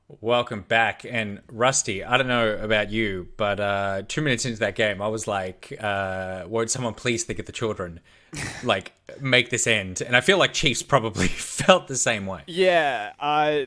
Welcome back. And Rusty, I don't know about you, but 2 minutes into that game, I was like, won't someone please think of the children? Like, make this end. And I feel like Chiefs probably felt the same way. Yeah,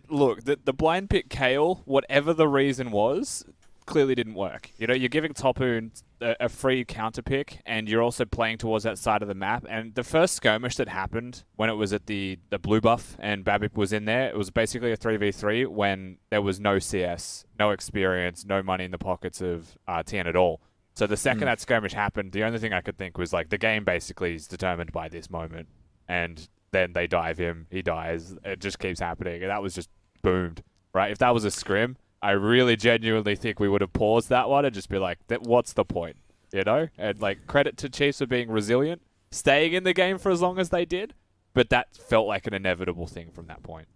look, the blind pick Kale, whatever the reason was, clearly didn't work. You know, you're giving Topoon a free counter pick, and you're also playing towards that side of the map. And the first skirmish that happened when it was at the blue buff and Babip was in there, it was basically a 3v3 when there was no CS, no experience, no money in the pockets of TN at all. So the second that skirmish happened, the only thing I could think was like the game basically is determined by this moment. And then they dive him, he dies. It just keeps happening. And that was just boomed, right? If that was a scrim, I really genuinely think we would have paused that one and just be like, what's the point? You know? And like, credit to Chiefs for being resilient, staying in the game for as long as they did. But that felt like an inevitable thing from that point.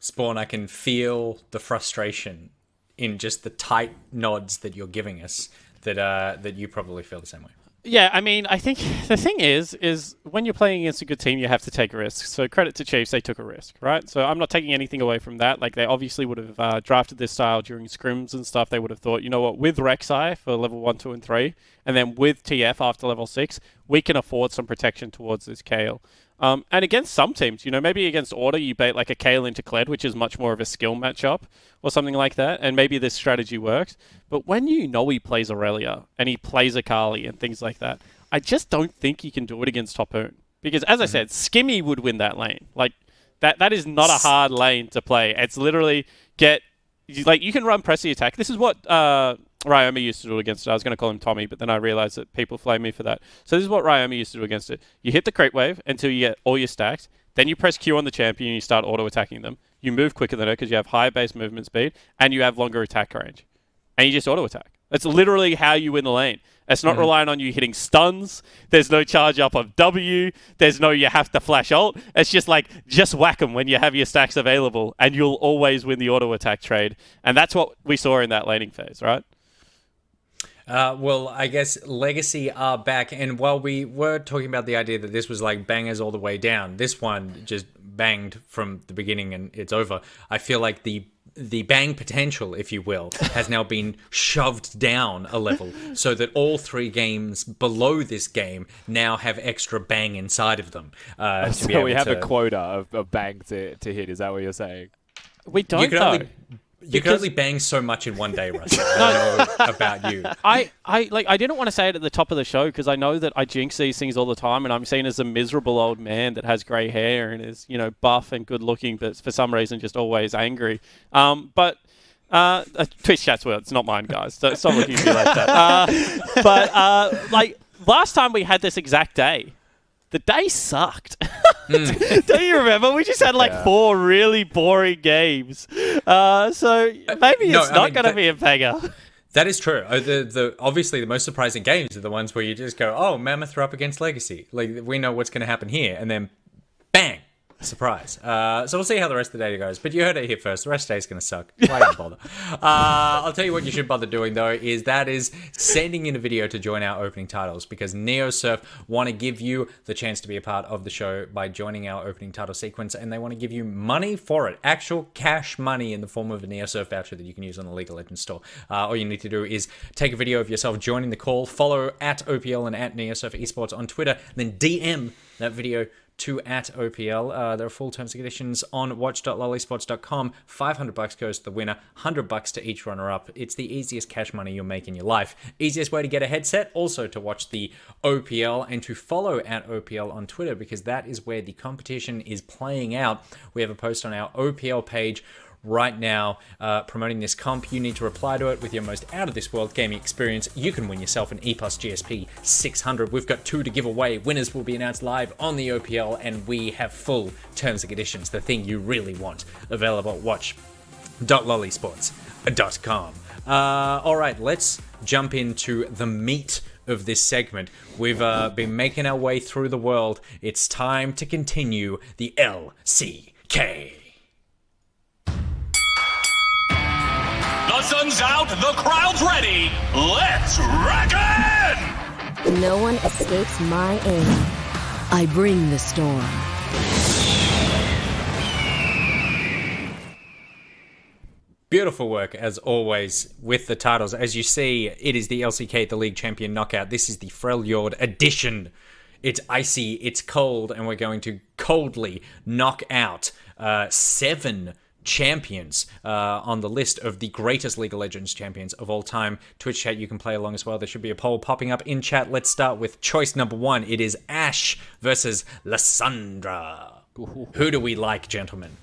Spawn, I can feel the frustration in just the tight nods that you're giving us that you probably feel the same way. Yeah, I mean, I think the thing is when you're playing against a good team, you have to take risks. So credit to Chiefs, they took a risk, right? So I'm not taking anything away from that. Like, they obviously would have drafted this style during scrims and stuff. They would have thought, you know what, with Rek'Sai for level 1, 2, and 3, and then with TF after level 6, we can afford some protection towards this Kayle. And against some teams, you know, maybe against Order, you bait like a Kayle into Kled, which is much more of a skill matchup or something like that, and maybe this strategy works. But when you know he plays Aurelia and he plays Akali and things like that, I just don't think you can do it against Topoon. Because, as I said, Skimmy would win that lane. Like, that is not a hard lane to play. It's literally you can run pressy attack. This is what Ryomi used to do against it. I was going to call him Tommy, but then I realized that people flame me for that. So this is what Ryomi used to do against it. You hit the creep wave until you get all your stacks. Then you press Q on the champion and you start auto-attacking them. You move quicker than her because you have higher base movement speed and you have longer attack range. And you just auto-attack. That's literally how you win the lane. It's not relying on you hitting stuns. There's no charge up of W. There's no you have to flash ult. It's just like, just whack them when you have your stacks available and you'll always win the auto-attack trade. And that's what we saw in that laning phase, right? Well, I guess Legacy are back, and while we were talking about the idea that this was like bangers all the way down, this one just banged from the beginning and it's over. I feel like the bang potential, if you will, has now been shoved down a level so that all three games below this game now have extra bang inside of them. So we have a quota of bang to hit, is that what you're saying? We don't, though. You can only bang so much in one day, Russell. I don't know about you. I didn't want to say it at the top of the show because I know that I jinx these things all the time and I'm seen as a miserable old man that has grey hair and is, you know, buff and good looking, but for some reason just always angry. But Twitch chat's well, it's not mine, guys. Stop looking at me like that. Like last time we had this exact day, the day sucked. Don't you remember? We just had like 4 really boring games. So maybe it's not going to be a banger. That is true. Obviously, the most surprising games are the ones where you just go, oh, Mammoth are up against Legacy. Like, we know what's going to happen here. And then, bang! Surprise. So we'll see how the rest of the day goes. But you heard it here first. The rest of the day is going to suck. Why even bother? I'll tell you what you should bother doing, though, is sending in a video to join our opening titles, because NeoSurf want to give you the chance to be a part of the show by joining our opening title sequence, and they want to give you money for it. Actual cash money in the form of a NeoSurf voucher that you can use on the League of Legends store. All you need to do is take a video of yourself joining the call, follow at OPL and at NeoSurf Esports on Twitter, then DM that video to at OPL. There are full terms and conditions on watch.lollysports.com. $500 goes to the winner, $100 to each runner-up. It's the easiest cash money you'll make in your life. Easiest way to get a headset, also to watch the OPL and to follow at OPL on Twitter, because that is where the competition is playing out. We have a post on our OPL page right now promoting this comp. You need to reply to it with your most out-of-this-world gaming experience. You can win yourself an E+ GSP 600. We've got 2 to give away. Winners will be announced live on the OPL, and we have full terms and conditions, the thing you really want, available at watch.lollysports.com. All right, let's jump into the meat of this segment. We've been making our way through the world. It's time to continue the LCK. The sun's out, the crowd's ready. Let's reckon! No one escapes my aim. I bring the storm. Beautiful work, as always, with the titles. As you see, it is the LCK, the League Champion Knockout. This is the Freljord edition. It's icy, it's cold, and we're going to coldly knock out 7 champions on the list of the greatest League of Legends champions of all time. Twitch chat, you can play along as well. There should be a poll popping up in chat. Let's start with choice number 1. It is Ashe versus Lissandra. Who do we like, gentlemen?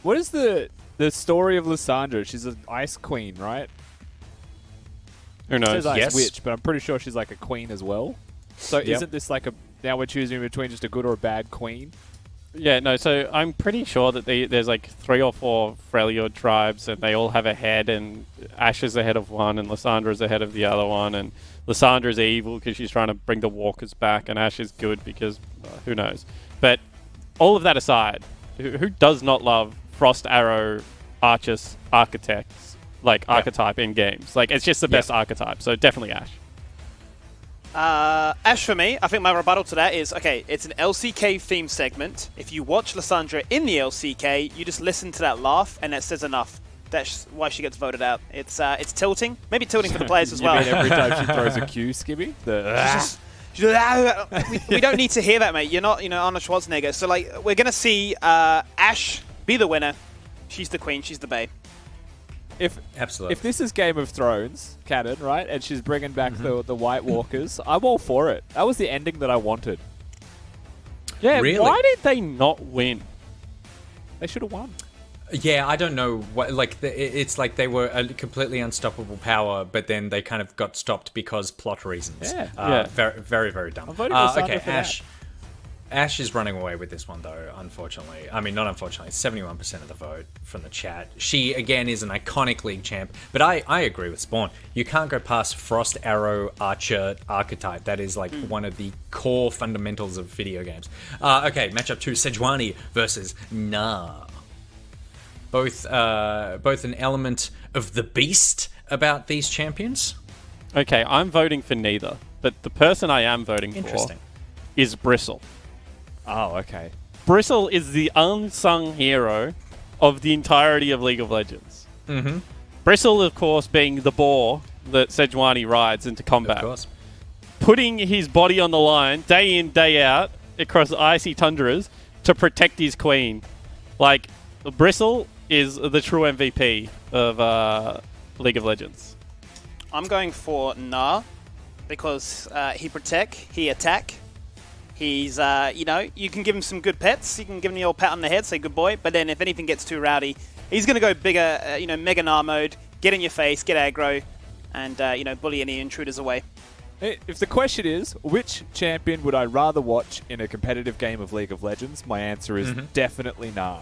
What is the story of Lissandra? She's an ice queen, right? Who It knows? says ice Yes. witch, but I'm pretty sure she's like a queen as well. So isn't this like now we're choosing between just a good or a bad queen? Yeah, no, so I'm pretty sure that there's like 3 or 4 Freljord tribes, and they all have a head, and Ashe is the head of one, and Lissandra is the head of the other one, and Lissandra is evil because she's trying to bring the walkers back, and Ashe is good because who knows. But all of that aside, who does not love Frost Arrow Archers Architects, like archetype in games? Like, it's just the best archetype, so definitely Ashe. Ashe for me. I think my rebuttal to that is, okay, it's an LCK theme segment. If you watch Lissandra in the LCK, you just listen to that laugh, and that says enough. That's why she gets voted out. It's tilting. Maybe tilting for the players as well. You mean every time she throws a Q, Skibby? We don't need to hear that, mate. You're not, Arnold Schwarzenegger. So, like, we're going to see Ashe be the winner. She's the queen. She's the bae. Absolutely. If this is Game of Thrones canon, right, and she's bringing back the White Walkers, I'm all for it. That was the ending that I wanted. Yeah, Really? why did they not win? They should have won. Yeah, I don't know what. Like, it's like they were a completely unstoppable power, but then they kind of got stopped because plot reasons. Yeah. Very, very, very dumb. I'm voting for Lissandra okay, for that. Ash is running away with this one, though, unfortunately. I mean, not unfortunately. 71% of the vote from the chat. She, again, is an iconic League champ, but I agree with Spawn. You can't go past Frost Arrow Archer archetype. That is, like, one of the core fundamentals of video games. Okay, matchup 2, Sejuani versus Nah. Both an element of the beast about these champions. Okay, I'm voting for neither, but the person I am voting for Interesting. is Bristle. Oh, okay. Bristle is the unsung hero of the entirety of League of Legends. Mm-hmm. Bristle, of course, being the boar that Sejuani rides into combat. Of course. Putting his body on the line day in, day out across icy tundras to protect his queen. Like, Bristle is the true MVP of League of Legends. I'm going for Nah because he protect, he attack. He's, you can give him some good pets. You can give him the old pat on the head, say good boy. But then if anything gets too rowdy, he's going to go bigger, Mega Nah mode, get in your face, get aggro, and, bully any intruders away. If the question is, which champion would I rather watch in a competitive game of League of Legends, my answer is definitely Nah.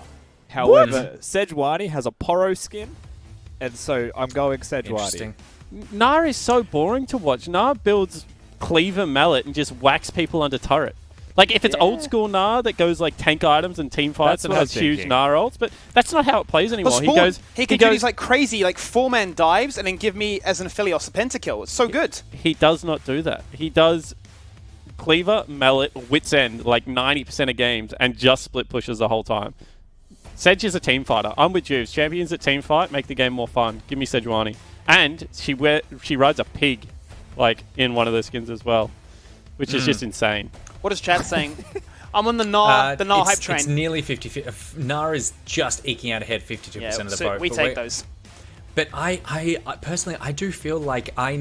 However, Sejuani has a Poro skin, and so I'm going Sejuani. Interesting. Nah is so boring to watch. Nah builds Cleaver Mallet and just whacks people under turret. Like, if it's old school Nah that goes like tank items and team fights That's and what I has was huge thinking. Nah ults, but that's not how it plays anymore. But Spawn, he can do these like crazy like 4-man dives and then give me as an Aphelios a pentakill. It's so good. He does not do that. He does Cleaver, Mallet, Wit's End like 90% of games and just split pushes the whole time. Sedge is a team fighter. I'm with Juves. Champions that team fight make the game more fun. Give me Sejuani. And she rides a pig, like, in one of the skins as well, which is just insane. What is chat saying? I'm on the Nah hype train. It's nearly 50-50. Nah is just eking out ahead 52% of the vote. We but take those. But I personally, I do feel like I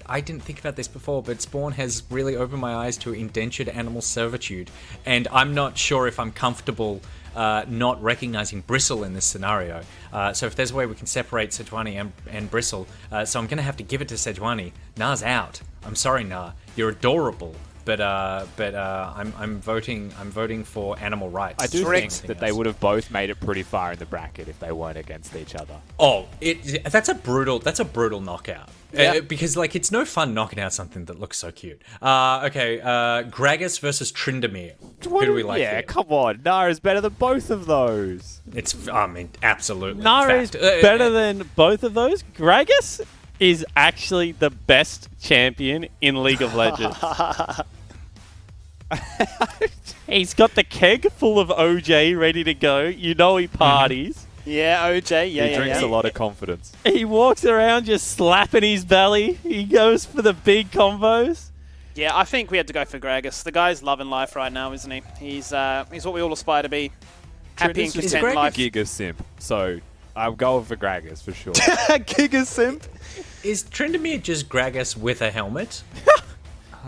didn't think about this before, but Spawn has really opened my eyes to indentured animal servitude, and I'm not sure if I'm comfortable not recognizing Bristle in this scenario. So if there's a way we can separate Sejuani and Bristle, so I'm going to have to give it to Sejuani. Nah's out. I'm sorry, Nah. You're adorable, but I'm voting for animal rights. I do think Anything that they else. would have both made it pretty far in the bracket if they weren't against each other. Oh, that's a brutal knockout. Yeah. Because like it's no fun knocking out something that looks so cute. Okay, Gragas versus Tryndamere. Who do we like Yeah, here? come on. Nah is better than both of those. It's absolutely. Nah is fact. better than both of those. Gragas is actually the best champion in League of Legends. He's got the keg full of OJ ready to go. You know he parties. Yeah, OJ. Yeah, He drinks a lot of confidence. He walks around just slapping his belly. He goes for the big combos. Yeah, I think we had to go for Gragas. The guy's loving life right now, isn't he? He's what we all aspire to be. Happy and He's content in life. a Giga simp, so I'm going for Gragas for sure. Giga simp. Is Tryndamere just Gragas with a helmet?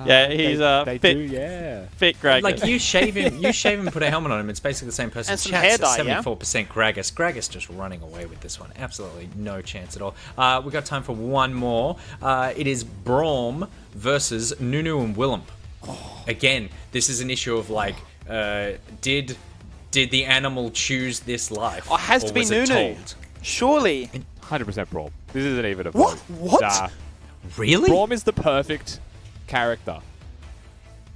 Yeah, he's They fit, do, yeah. fit Gragas. Like you shave him, and put a helmet on him. It's basically the same person. And some Chat's hair at dye, yeah? 74% Gragas. Gragas just running away with this one. Absolutely no chance at all. We got time for one more. It is Braum versus Nunu and Willump. Again, this is an issue of like, did the animal choose this life? Oh, it has to or be was it Nunu. told? Surely. 100% Braum. This isn't even a What? vote. What? Nah. Really? Braum is the perfect character.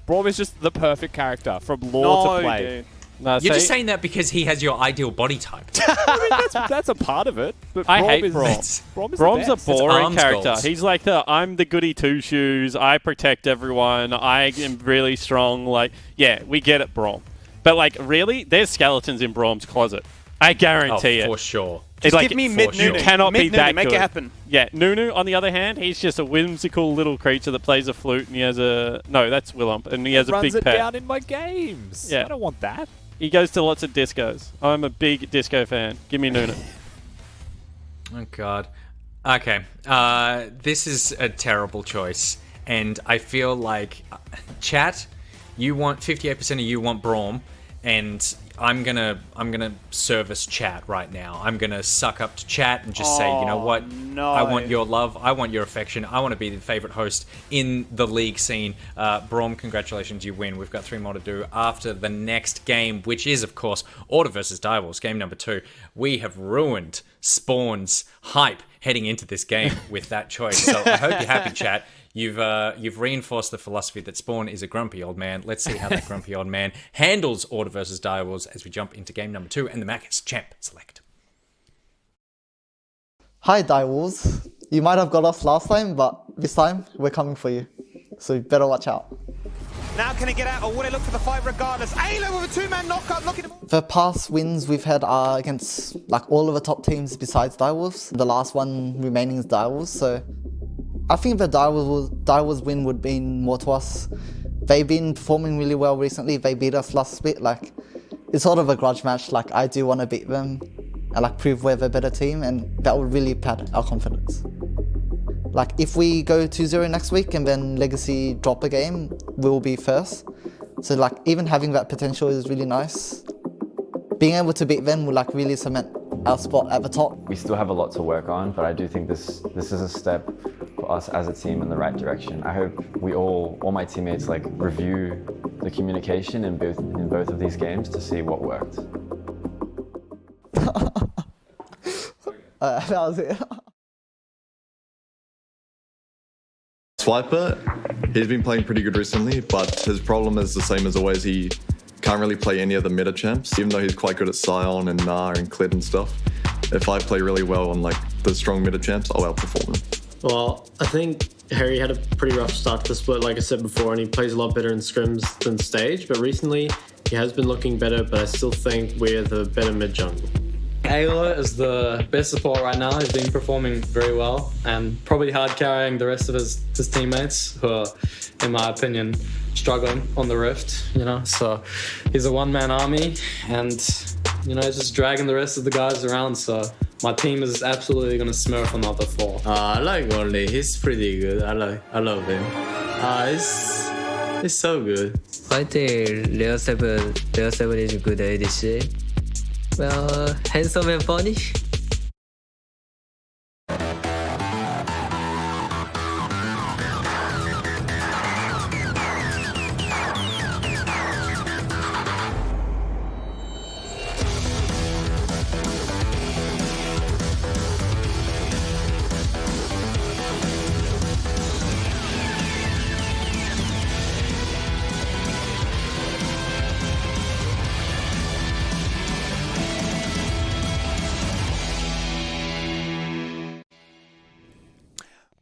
Braum is just the perfect character from lore to play. Dude. No, You're see, just saying that because he has your ideal body type. I mean, that's a part of it. But I Braum hate is, Braum. Braum is Braum's the a best. boring arms character. goals. He's like I'm the goody two shoes. I protect everyone. I am really strong. Like, yeah, we get it, Braum. But like, really, there's skeletons in Braum's closet. I guarantee it. For sure. It's like, Give me for mid sure. Nunu. You cannot be Mid-Nunu, that make good. it happen. Yeah, Nunu, on the other hand, he's just a whimsical little creature that plays a flute, and he has a... No, that's Willump, and he has a runs big it pet. down in my games. Yeah. I don't want that. He goes to lots of discos. I'm a big disco fan. Give me Nunu. Oh god. Okay. This is a terrible choice, and I feel like chat. You want 58% of you want Braum, and I'm gonna service chat right now. I'm gonna suck up to chat and just say, you know what? no. I want your love. I want your affection. I want to be the favorite host in the league scene. Braum, congratulations, you win. We've got 3 more to do after the next game, which is, of course, Order versus Direwolves, game number 2. We have ruined Spawn's hype heading into this game with that choice. So I hope you're happy, chat. You've reinforced the philosophy that Spawn is a grumpy old man. Let's see how that grumpy old man handles Order versus Direwolves as we jump into game number 2 and the Macca's champ select. Hi Direwolves. You might have got us last time, but this time we're coming for you. So you better watch out. Now can he get out, or would he look for the fight regardless? Alo with a 2-man knockup, knocking him. The past wins we've had are against like all of the top teams besides Direwolves. The last one remaining is Direwolves, so I think the Direwolves win would mean more to us. They've been performing really well recently. They beat us last bit. Like, it's sort of a grudge match. Like, I do want to beat them and like prove we're the better team, and that would really pad our confidence. Like, if we go 2-0 next week and then Legacy drop a game, we'll be first. So like, even having that potential is really nice. Being able to beat them will like really cement our spot at the top. We still have a lot to work on, but I do think this is a step for us as a team in the right direction. I hope we all my teammates like review the communication in both of these games to see what worked. That was it. Swiper, he's been playing pretty good recently, but his problem is the same as always. He can't really play any of the meta champs, even though he's quite good at Sion and Gnar and Kled and stuff. If I play really well on like the strong meta champs, I'll outperform him. Well, I think Harry had a pretty rough start to the split, like I said before, and he plays a lot better in scrims than stage, but recently he has been looking better, but I still think we're the better mid-jungle. Ayla is the best support right now. He's been performing very well and probably hard carrying the rest of his teammates who are, in my opinion, struggling on the Rift, you know. So he's a one-man army and, you know, he's just dragging the rest of the guys around. So my team is absolutely going to smurf on the other 4. I like Only. He's pretty good. I love him. It's so good. I think Layer 7 is a good ADC. Well, handsome and funny.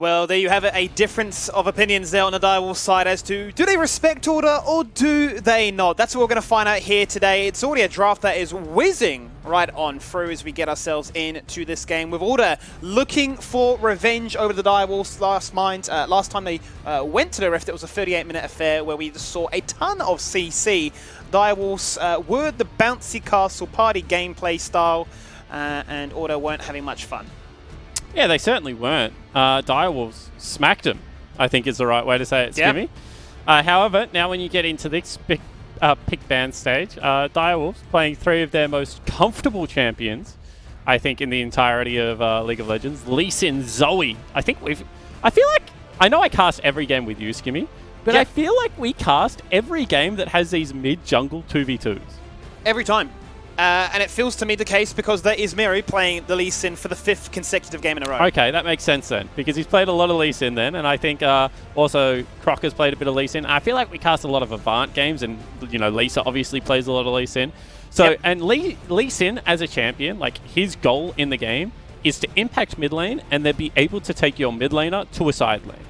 Well, there you have it, a difference of opinions there on the Direwolves side as to do they respect Order or do they not? That's what we're going to find out here today. It's already a draft that is whizzing right on through as we get ourselves into this game, with Order looking for revenge over the Direwolves. Last time they went to the Rift, it was a 38-minute affair where we just saw a ton of CC. Direwolves were the bouncy castle party gameplay style, and Order weren't having much fun. Yeah, they certainly weren't. Direwolves smacked them, I think is the right way to say it, Skimmy. However, now when you get into this pick ban stage, Direwolves playing 3 of their most comfortable champions, I think, in the entirety of League of Legends. Lee Sin, Zoe. I feel like, I know I cast every game with you, Skimmy, but I feel like we cast every game that has these mid-jungle 2v2s. Every time. And it feels to me the case because there is Miri playing the Lee Sin for the 5th consecutive game in a row. Okay, that makes sense then, because he's played a lot of Lee Sin then, and I think also Croc has played a bit of Lee Sin. I feel like we cast a lot of Avant games, and Lisa obviously plays a lot of Lee Sin. So, and Lee Sin as a champion, like his goal in the game is to impact mid lane and then be able to take your mid laner to a side lane.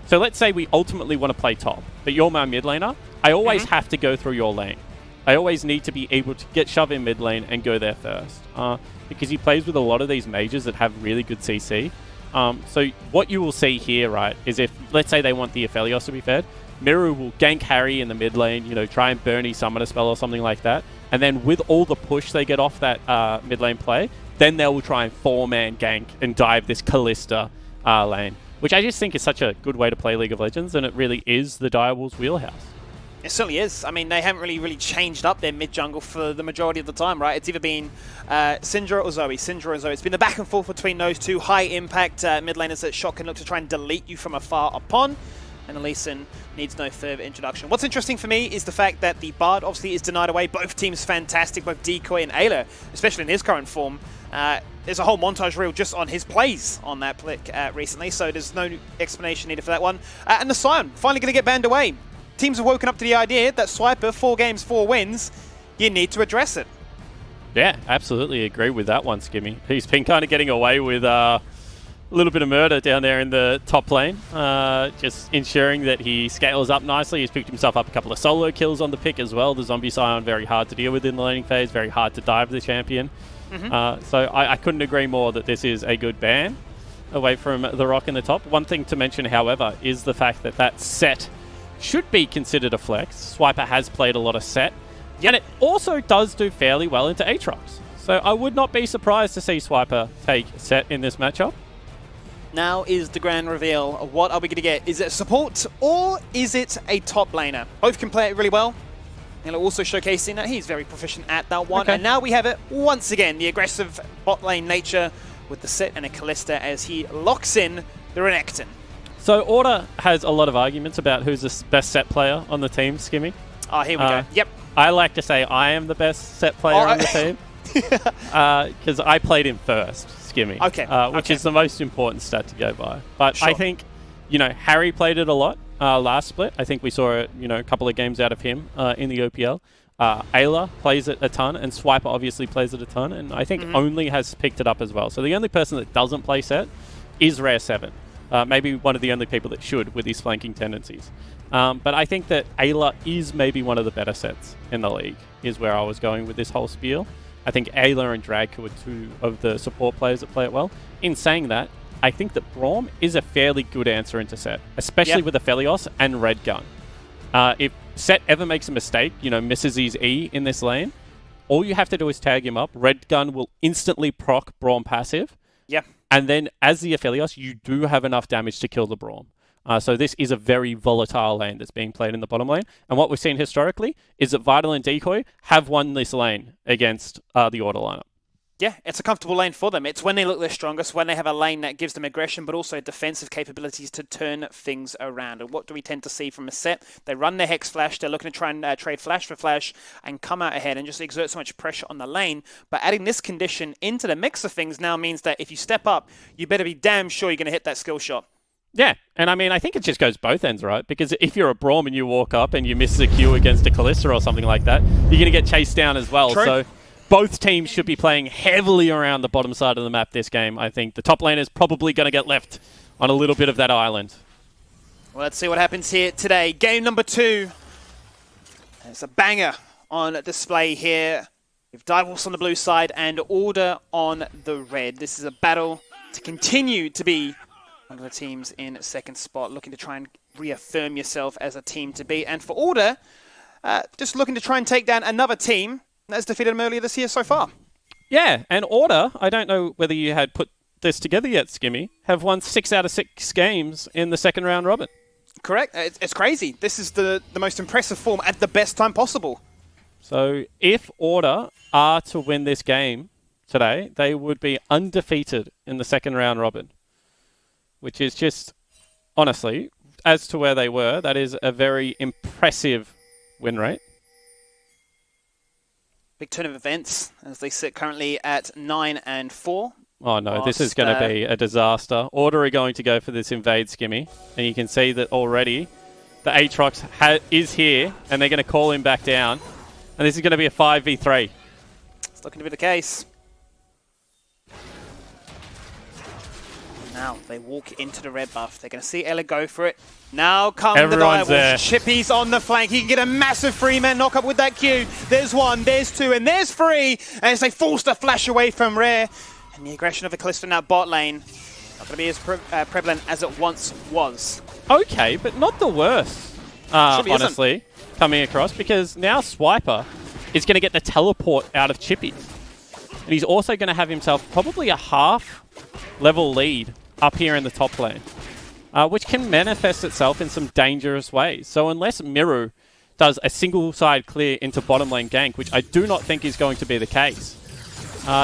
So let's say we ultimately want to play top, but you're my mid laner. I always have to go through your lane. I always need to be able to get shove in mid lane and go there first, because he plays with a lot of these mages that have really good CC. So what you will see here, right, is if, let's say they want the Aphelios to be fed, Miru will gank Harry in the mid lane, try and Bernie summon a spell or something like that, and then with all the push they get off that mid lane play, then they will try and 4-man gank and dive this Callista lane, which I just think is such a good way to play League of Legends, and it really is the Direwolves' wheelhouse. It certainly is. I mean, they haven't really changed up their mid-jungle for the majority of the time, right? It's either been Syndra or Zoe, Syndra or Zoe. It's been the back and forth between those two high-impact mid laners that Shock can look to try and delete you from afar upon, and Lee Sin needs no further introduction. What's interesting for me is the fact that the Bard obviously is denied away. Both teams fantastic, both Decoy and Ayla, especially in his current form. There's a whole montage reel just on his plays on that flick recently, so there's no explanation needed for that one. And the Scion, finally going to get banned away. Teams have woken up to the idea that Swiper, 4 games, 4 wins, you need to address it. Yeah, absolutely agree with that one, Skimmy. He's been kind of getting away with a little bit of murder down there in the top lane, just ensuring that he scales up nicely. He's picked himself up a couple of solo kills on the pick as well. The Zombie Scion, very hard to deal with in the laning phase, very hard to dive the champion. So I couldn't agree more that this is a good ban away from the Rock in the top. One thing to mention, however, is the fact that that set should be considered a flex. Swiper has played a lot of set, and it also does do fairly well into Aatrox. So I would not be surprised to see Swiper take set in this matchup. Now is the grand reveal. What are we going to get? Is it support or is it a top laner? Both can play it really well. And also showcasing that he's very proficient at that one. And now we have it once again, the aggressive bot lane nature with the set and a Callista as he locks in the Renekton. So Order has a lot of arguments about who's the best set player on the team, Skimmy. Oh, here we go. Yep. I like to say I am the best set player on the team. Because I played him first, Skimmy. Which is the most important stat to go by. But I think, Harry played it a lot last split. I think we saw, a couple of games out of him in the OPL. Ayla plays it a ton, and Swiper obviously plays it a ton, and I think Only has picked it up as well. So the only person that doesn't play set is Rare 7. Maybe one of the only people that should with his flanking tendencies. But I think that Ayla is maybe one of the better sets in the league, is where I was going with this whole spiel. I think Ayla and Dragco are 2 of the support players that play it well. In saying that, I think that Braum is a fairly good answer into set, especially with Aphelios and Red Gun. If Set ever makes a mistake, misses his E in this lane, all you have to do is tag him up. Red Gun will instantly proc Braum passive. And then, as the Aphelios, you do have enough damage to kill the Braum. So this is a very volatile lane that's being played in the bottom lane. And what we've seen historically is that Vital and Decoy have won this lane against the Order lineup. Yeah, it's a comfortable lane for them. It's when they look their strongest, when they have a lane that gives them aggression, but also defensive capabilities to turn things around. And what do we tend to see from a set? They run their Hex Flash. They're looking to try and trade Flash for Flash and come out ahead and just exert so much pressure on the lane. But adding this condition into the mix of things now means that if you step up, you better be damn sure you're going to hit that skill shot. Yeah, and I mean, I think it just goes both ends, right? Because if you're a Braum and you walk up and you miss a Q against a Callista or something like that, you're going to get chased down as well. True. So both teams should be playing heavily around the bottom side of the map this game. I think the top lane is probably going to get left on a little bit of that island. Well, let's see what happens here today. Game number 2. It's a banger on display here. We've Direwolves on the blue side and Order on the red. This is a battle to continue to be one of the teams in second spot, looking to try and reaffirm yourself as a team to beat. And for Order, just looking to try and take down another team that's defeated them earlier this year so far. Yeah, and Order, I don't know whether you had put this together yet, Skimmy, have won 6 out of 6 games in the second round robin. Correct. It's crazy. This is the most impressive form at the best time possible. So if Order are to win this game today, they would be undefeated in the second round robin, which is just, honestly, as to where they were, that is a very impressive win rate. Big turn of events as they sit currently at 9-4. Oh no, this is going to be a disaster. Order are going to go for this invade, Skimmy, and you can see that already the Aatrox is here, and they're going to call him back down, and this is going to be a 5v3. It's looking to be the case. Now they walk into the red buff. They're going to see Ella go for it. Now come Everyone's the there. Direwolves. Chippy's on the flank. He can get a massive 3-man knock-up with that Q. There's 1, there's 2, and there's 3. And as they force the flash away from Rare. And the aggression of the Callisto now bot lane. Not going to be as prevalent as it once was. Okay, but not the worst, honestly, coming across, because now Swiper is going to get the teleport out of Chippy. And he's also going to have himself probably a half-level lead up here in the top lane, which can manifest itself in some dangerous ways. So unless Miru does a single-side clear into bottom lane gank, which I do not think is going to be the case,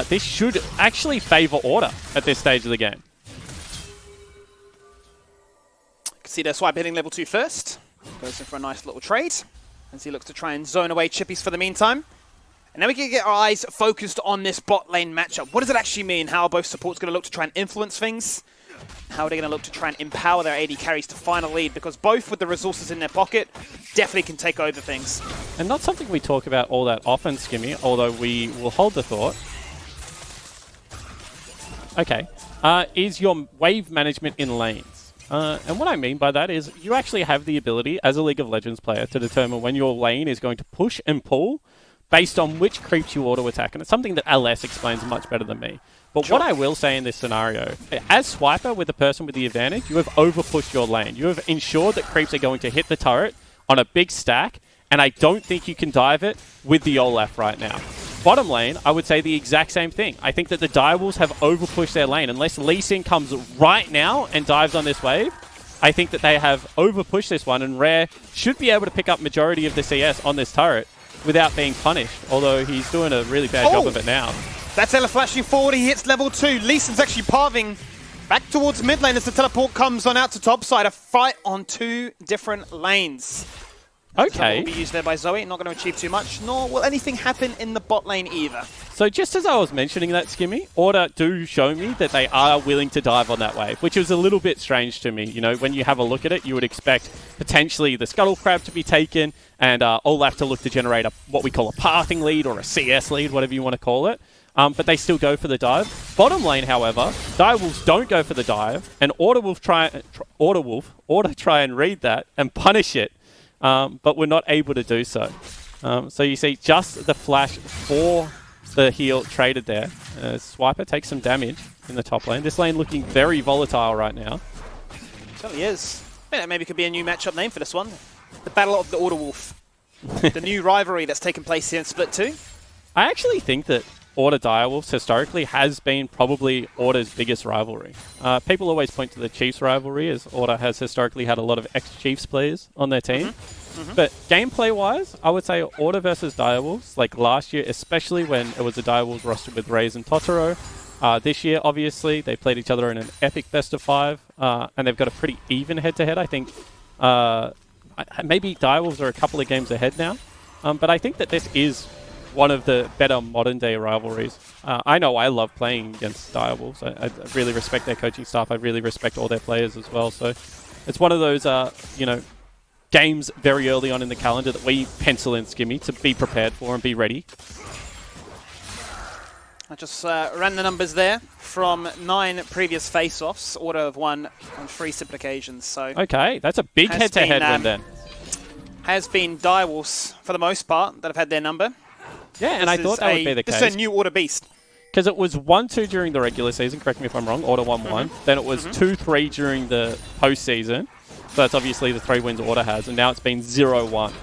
this should actually favour Order at this stage of the game. You can see their Swipe hitting level 2 first. Goes in for a nice little trade as he looks to try and zone away Chippies for the meantime. And now we can get our eyes focused on this bot lane matchup. What does it actually mean? How are both supports going to look to try and influence things? How are they going to look to try and empower their AD carries to find a lead? Because both with the resources in their pocket definitely can take over things. And not something we talk about all that often, Skimmy, although we will hold the thought. Okay. Is your wave management in lanes. And what I mean by that is you actually have the ability as a League of Legends player to determine when your lane is going to push and pull based on which creeps you auto attack. And it's something that LS explains much better than me. But what I will say in this scenario, as Swiper with the person with the advantage, you have overpushed your lane. You have ensured that creeps are going to hit the turret on a big stack, and I don't think you can dive it with the Olaf right now. Bottom lane, I would say the exact same thing. I think that the Direwolves have overpushed their lane. Unless Lee Sin comes right now and dives on this wave, I think that they have overpushed this one, and Rare should be able to pick up majority of the CS on this turret without being punished, although he's doing a really bad job of it now. That's Ella flashing forward. He hits level 2. Lee Sin's actually parving back towards mid lane as the teleport comes on out to top side. A fight on 2 different lanes. Okay. Will be used there by Zoe. Not going to achieve too much, nor will anything happen in the bot lane either. So just as I was mentioning that, Skimmy, Order do show me that they are willing to dive on that wave, which was a little bit strange to me. You know, when you have a look at it, you would expect potentially the Scuttle Crab to be taken and Olaf to look to generate what we call a pathing lead or a CS lead, whatever you want to call it. But they still go for the dive. Bottom lane, however, Direwolves don't go for the dive, and Order try and read that and punish it, but we're not able to do so. So you see just the flash for the heal traded there. Swiper takes some damage in the top lane. This lane looking very volatile right now. It certainly is. Maybe it could be a new matchup name for this one. The Battle of the Order Wolf. The new rivalry that's taken place here in Split 2. I actually think that Order Direwolves historically has been probably Order's biggest rivalry. People always point to the Chiefs rivalry, as Order has historically had a lot of ex-Chiefs players on their team. But gameplay-wise, I would say Order versus Direwolves, like last year, especially when it was a Direwolves roster with Raze and Totoro. This year, obviously, they played each other in an epic best-of-5, and they've got a pretty even head-to-head. I think maybe Direwolves are a couple of games ahead now, but I think that this is one of the better modern-day rivalries. I know I love playing against Direwolves. I really respect their coaching staff. I really respect all their players as well. So it's one of those, games very early on in the calendar that we pencil in, Skimmy, to be prepared for and be ready. I just ran the numbers there from 9 previous face-offs. Order have won on 3 separate occasions. So okay, that's a big head-to-head win then. Has been Direwolves, for the most part, that have had their number. Yeah, and I thought that would be the case. This is a new Order beast. Because it was 1-2 during the regular season, correct me if I'm wrong, Order 1-1. Then it was 2-3 during the postseason. So that's obviously the 3 wins Order has. And now it's been 0-1.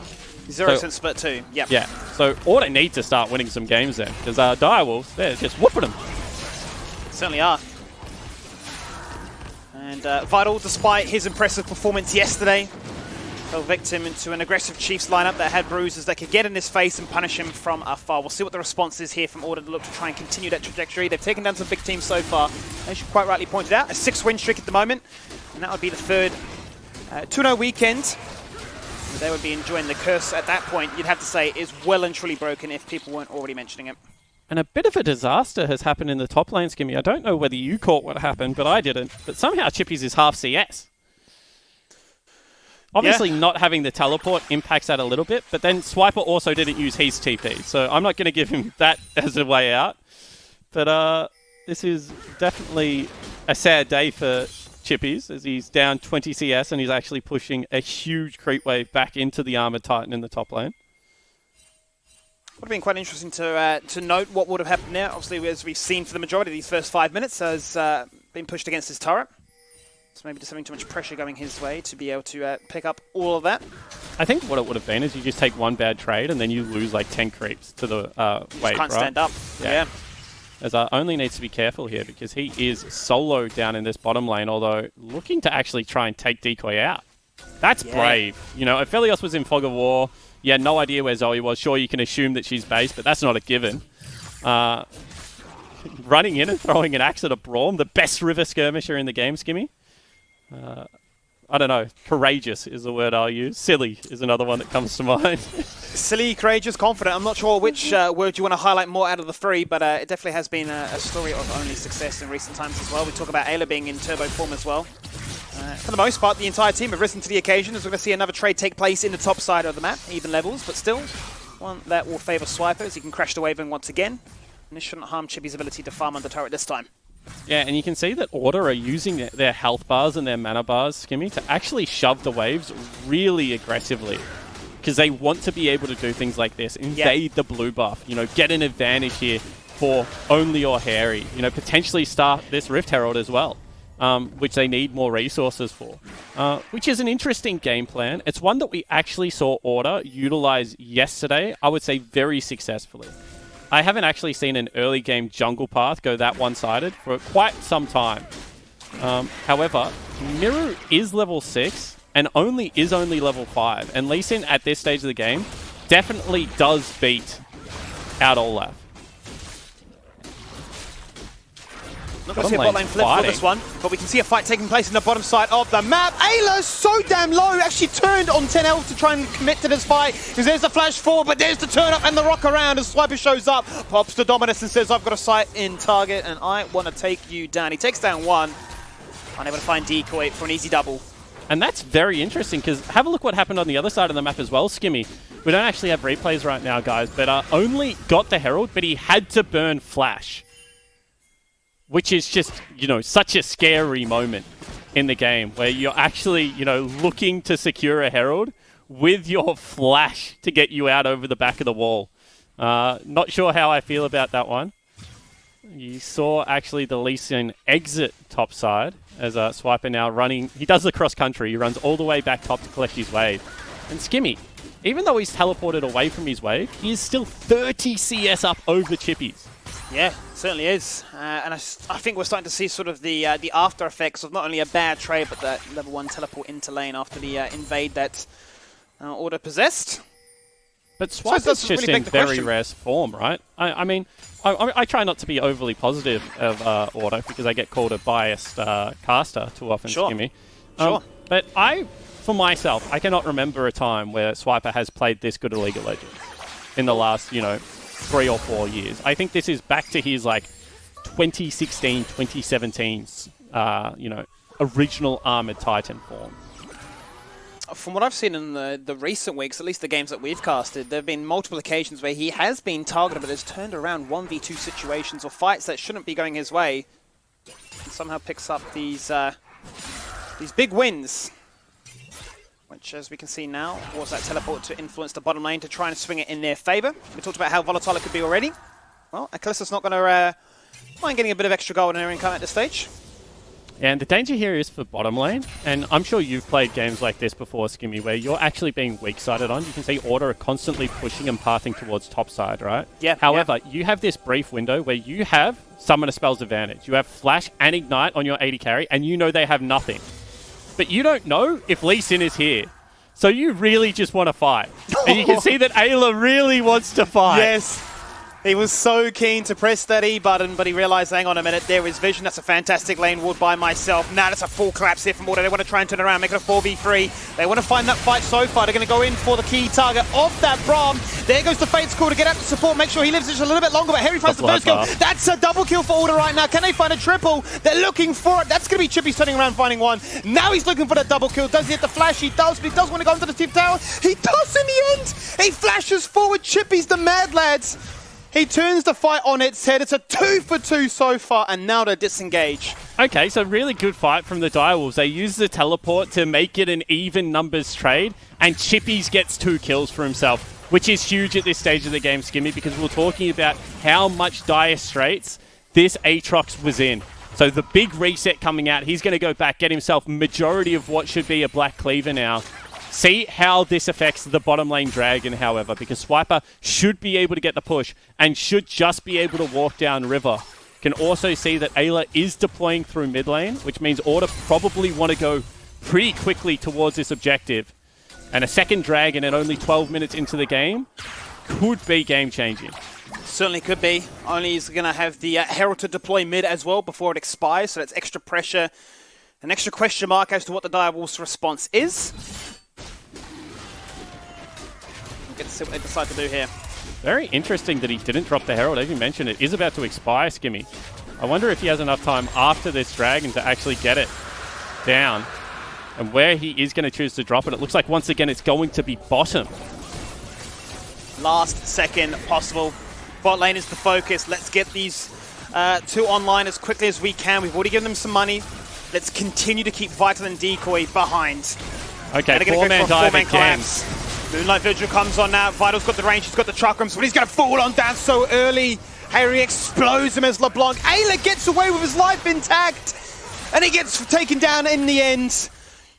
0 since split 2, yep. Yeah, so Order need to start winning some games then. Because Direwolves, they're just whooping them. Certainly are. And Vital, despite his impressive performance yesterday, fell victim into an aggressive Chiefs lineup that had bruises that could get in his face and punish him from afar. We'll see what the response is here from Order to look to try and continue that trajectory. They've taken down some big teams so far. As you quite rightly pointed out, a 6-win streak at the moment. And that would be the third 2-0 weekend. They would be enjoying the curse at that point, you'd have to say, is well and truly broken if people weren't already mentioning it. And a bit of a disaster has happened in the top lane, Skimmy. I don't know whether you caught what happened, but I didn't. But somehow Chippies is half CS. Obviously, not having the teleport impacts that a little bit, but then Swiper also didn't use his TP, so I'm not going to give him that as a way out. But this is definitely a sad day for Chippies, as he's down 20 CS and he's actually pushing a huge creep wave back into the Armored Titan in the top lane. Would have been quite interesting to note what would have happened there. Obviously, as we've seen for the majority of these first 5 minutes, has been pushed against his turret. So maybe just having too much pressure going his way to be able to pick up all of that. I think what it would have been is you just take one bad trade and then you lose like 10 creeps to the wave, can't stand up. Yeah. As only needs to be careful here because he is solo down in this bottom lane, although looking to actually try and take Decoy out. That's brave. You know, Aphelios was in Fog of War. You had no idea where Zoe was. Sure, you can assume that she's base, but that's not a given. Running in and throwing an axe at a Braum, the best river skirmisher in the game, Skimmy. I don't know. Courageous is the word I'll use. Silly is another one that comes to mind. Silly, courageous, confident. I'm not sure which word you want to highlight more out of the 3, but it definitely has been a story of only success in recent times as well. We talk about Ayla being in turbo form as well. For the most part, the entire team have risen to the occasion as we're going to see another trade take place in the top side of the map, even levels, but still one that will favour Swiper as he can crash the waving once again. And this shouldn't harm Chibi's ability to farm on the turret this time. Yeah, and you can see that Order are using their health bars and their mana bars, Skimmy, to actually shove the waves really aggressively. Because they want to be able to do things like this, invade the blue buff, you know, get an advantage here for Only or Harry, you know, potentially start this Rift Herald as well, which they need more resources for, which is an interesting game plan. It's one that we actually saw Order utilize yesterday, I would say very successfully. I haven't actually seen an early game jungle path go that one-sided for quite some time. However, Miru is level 6 and is only level 5. And Lee Sin at this stage of the game definitely does beat out Olaf. Not going to see a bot lane flip for this one, but we can see a fight taking place in the bottom side of the map. Ayla so damn low, actually turned on 10 health to try and commit to this fight. Because there's the flash forward, but there's the turn up and the rock around as Swiper shows up. Pops to Dominus and says, I've got a sight in target and I want to take you down. He takes down one, unable to find Decoy for an easy double. And that's very interesting because have a look what happened on the other side of the map as well, Skimmy. We don't actually have replays right now, guys, but only got the Herald, but he had to burn Flash. Which is just, you know, such a scary moment in the game where you're actually, you know, looking to secure a Herald with your Flash to get you out over the back of the wall. Not sure how I feel about that one. You saw actually the Lee Sin exit top side as Swiper now running. He does the cross country. He runs all the way back top to collect his wave. And Skimmy, even though he's teleported away from his wave, he is still 30 CS up over Chippies. Yeah, certainly is. And I think we're starting to see sort of the after effects of not only a bad trade, but that level 1 teleport into lane after the invade that Order possessed. But Swiper's just really in very rare form, right? I mean, I try not to be overly positive of Order because I get called a biased caster too often, Skimmy. Sure. But for myself, I cannot remember a time where Swiper has played this good a League of Legends in the last, you know, 3 or 4 years. I think this is back to his like 2016, 2017, you know, original Armored Titan form. From what I've seen in the recent weeks, at least the games that we've casted, there have been multiple occasions where he has been targeted but has turned around 1v2 situations or fights that shouldn't be going his way. And somehow picks up these big wins. Which, as we can see now, was that teleport to influence the bottom lane to try and swing it in their favor. We talked about how volatile it could be already. Well, Akalissa's not going to mind getting a bit of extra gold in her income at this stage. And the danger here is for bottom lane, and I'm sure you've played games like this before, Skimmy, where you're actually being weak-sided on. You can see Order are constantly pushing and pathing towards top side, right? Yeah. However, you have this brief window where you have Summoner Spells advantage. You have Flash and Ignite on your AD carry, and you know they have nothing. But you don't know if Lee Sin is here. So you really just want to fight. And you can see that Ayla really wants to fight. Yes. He was so keen to press that E button, but he realized, hang on a minute, there is vision. That's a fantastic lane ward by myself. Now that's a full collapse here from Order. They want to try and turn around, make it a 4v3. They want to find that fight so far. They're going to go in for the key target of that Braum. There goes the Fate's Call to get out to support, make sure he lives just a little bit longer, but Harry finds the first kill. That's a double kill for Order right now. Can they find a triple? They're looking for it. That's going to be Chippy turning around, finding one. Now he's looking for the double kill. Does he hit the flash? He does, but he does want to go into the tip tower. He does in the end. He flashes forward. Chippy's the mad lads. He turns the fight on its head. It's a 2 for 2 so far, and now they disengage. Okay, so really good fight from the Direwolves. They use the teleport to make it an even numbers trade, and Chippies gets 2 kills for himself, which is huge at this stage of the game, Skimmy, because we're talking about how much dire straits this Aatrox was in. So the big reset coming out, he's going to go back, get himself majority of what should be a Black Cleaver now. See how this affects the bottom lane Dragon, however, because Swiper should be able to get the push and should just be able to walk down river. Can also see that Ayla is deploying through mid lane, which means Order probably want to go pretty quickly towards this objective. And a second Dragon at only 12 minutes into the game could be game-changing. Certainly could be. Only he's going to have the Herald to deploy mid as well before it expires, so that's extra pressure, an extra question mark as to what the Direwolves' response is. We'll get to see what they decide to do here. Very interesting that he didn't drop the Herald. As you mentioned, it is about to expire, Skimmy. I wonder if he has enough time after this Dragon to actually get it down. And where he is going to choose to drop it, it looks like once again it's going to be bottom. Last second possible. Bot lane is the focus. Let's get these 2 online as quickly as we can. We've already given them some money. Let's continue to keep Vital and Decoy behind. Okay, 4-man dive again. Collapse. Moonlight Vigil comes on now. Vital's got the range, he's got the chakrams, but he's going to fall on down so early. Harry explodes him as LeBlanc. Ayla gets away with his life intact, and he gets taken down in the end.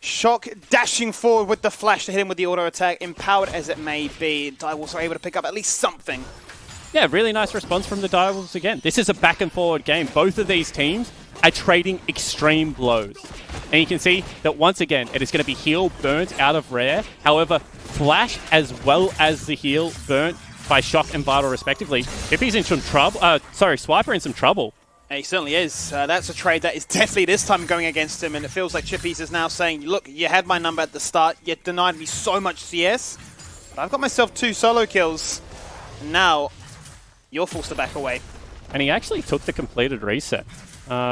Shock dashing forward with the flash to hit him with the auto attack, empowered as it may be. Direwolves are able to pick up at least something. Yeah, really nice response from the Direwolves again. This is a back and forward game. Both of these teams are trading extreme blows. And you can see that once again, it is going to be heal burnt out of Rare. However, Flash as well as the heal burnt by Shock and Vital respectively. Chippy's in some trouble. Swiper in some trouble. He certainly is. That's a trade that is definitely this time going against him, and it feels like Chippies is now saying, look, you had my number at the start, you denied me so much CS, but I've got myself 2 solo kills, and now you're forced to back away. And he actually took the completed reset,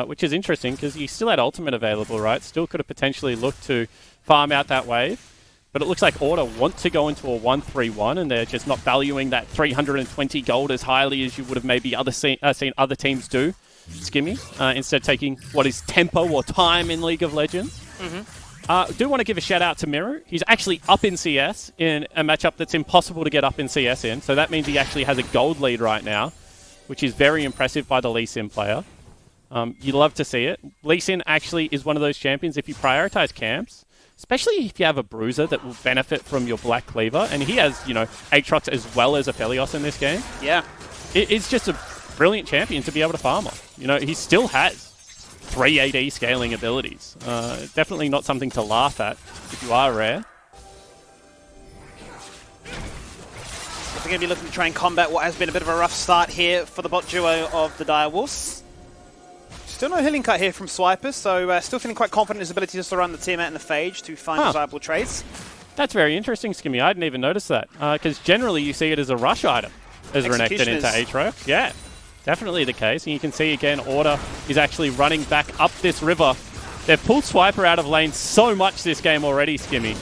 which is interesting because he still had ultimate available, right? Still could have potentially looked to farm out that wave. But it looks like Order want to go into a 1-3-1, and they're just not valuing that 320 gold as highly as you would have maybe seen other teams do, Skimmy, instead taking what is tempo or time in League of Legends. Do want to give a shout out to Miru. He's actually up in CS in a matchup that's impossible to get up in CS in, so that means he actually has a gold lead right now, which is very impressive by the Lee Sin player. You love to see it. Lee Sin actually is one of those champions, if you prioritize camps, especially if you have a bruiser that will benefit from your Black Cleaver, and he has, Aatrox as well as Aphelios in this game. Yeah. It's just a brilliant champion to be able to farm on. He still has 3 AD scaling abilities. Definitely not something to laugh at if you are Rare. They're going to be looking to try and combat what has been a bit of a rough start here for the bot duo of the Direwolves. Still no healing cut here from Swiper, so still feeling quite confident in his ability just to run the team out in the phage to find desirable trades. That's very interesting, Skimmy. I didn't even notice that. Because generally you see it as a rush item as Renekton into Aatrox. Yeah, definitely the case. And you can see again, Order is actually running back up this river. They've pulled Swiper out of lane so much this game already, Skimmy.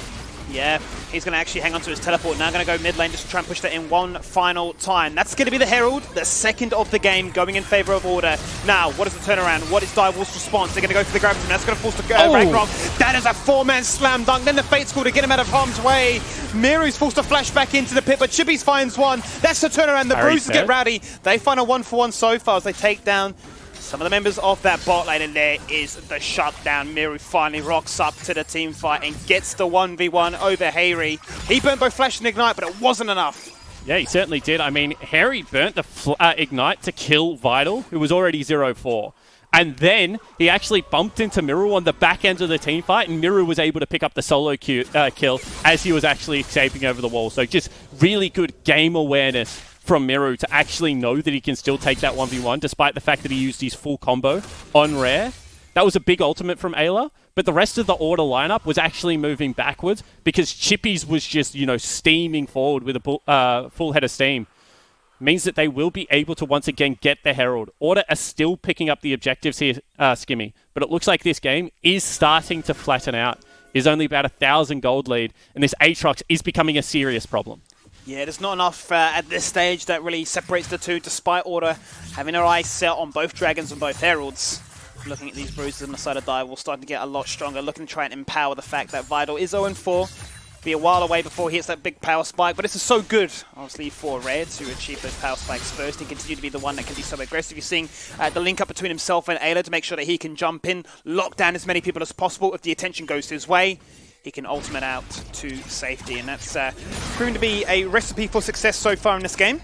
Yeah, he's going to actually hang on to his teleport. Now going to go mid lane just to try and push that in one final time. That's going to be the Herald, the second of the game, going in favor of Order. Now, what is the turnaround? What is Direwolf's response? They're going to go for the grab. That's going to force the Ragnarok. That is a 4-man slam dunk. Then the Fate School to get him out of harm's way. Miru's forced to flash back into the pit, but Chippies finds one. That's the turnaround. The Bruisers get rowdy. They find a 1-for-1 so far as they take down some of the members of that bot lane, and there is the shutdown. Miru finally rocks up to the team fight and gets the 1v1 over Harry. He burnt both Flash and Ignite, but it wasn't enough. Yeah, he certainly did. I mean, Harry burnt the Ignite to kill Vital, who was already 0-4. And then he actually bumped into Miru on the back end of the team fight, and Miru was able to pick up the solo kill as he was actually escaping over the wall. So just really good game awareness from Miru to actually know that he can still take that 1v1 despite the fact that he used his full combo on Rare. That was a big ultimate from Ayla, but the rest of the Order lineup was actually moving backwards because Chippies was just, steaming forward with a full head of steam. Means that they will be able to once again get the Herald. Order are still picking up the objectives here, Skimmy, but it looks like this game is starting to flatten out. There's only about 1,000 gold lead, and this Aatrox is becoming a serious problem. Yeah, there's not enough at this stage that really separates the two, despite Order having their eyes set on both Dragons and both Heralds. Looking at these bruises on the side of Direwolf, starting to get a lot stronger, looking to try and empower the fact that Vital is 0-4. Be a while away before he hits that big power spike, but this is so good, obviously, for Red to achieve those power spikes first and continue to be the one that can be so aggressive. You're seeing the link up between himself and Ayla to make sure that he can jump in, lock down as many people as possible. If the attention goes his way, he can ultimate out to safety, and that's proven to be a recipe for success so far in this game.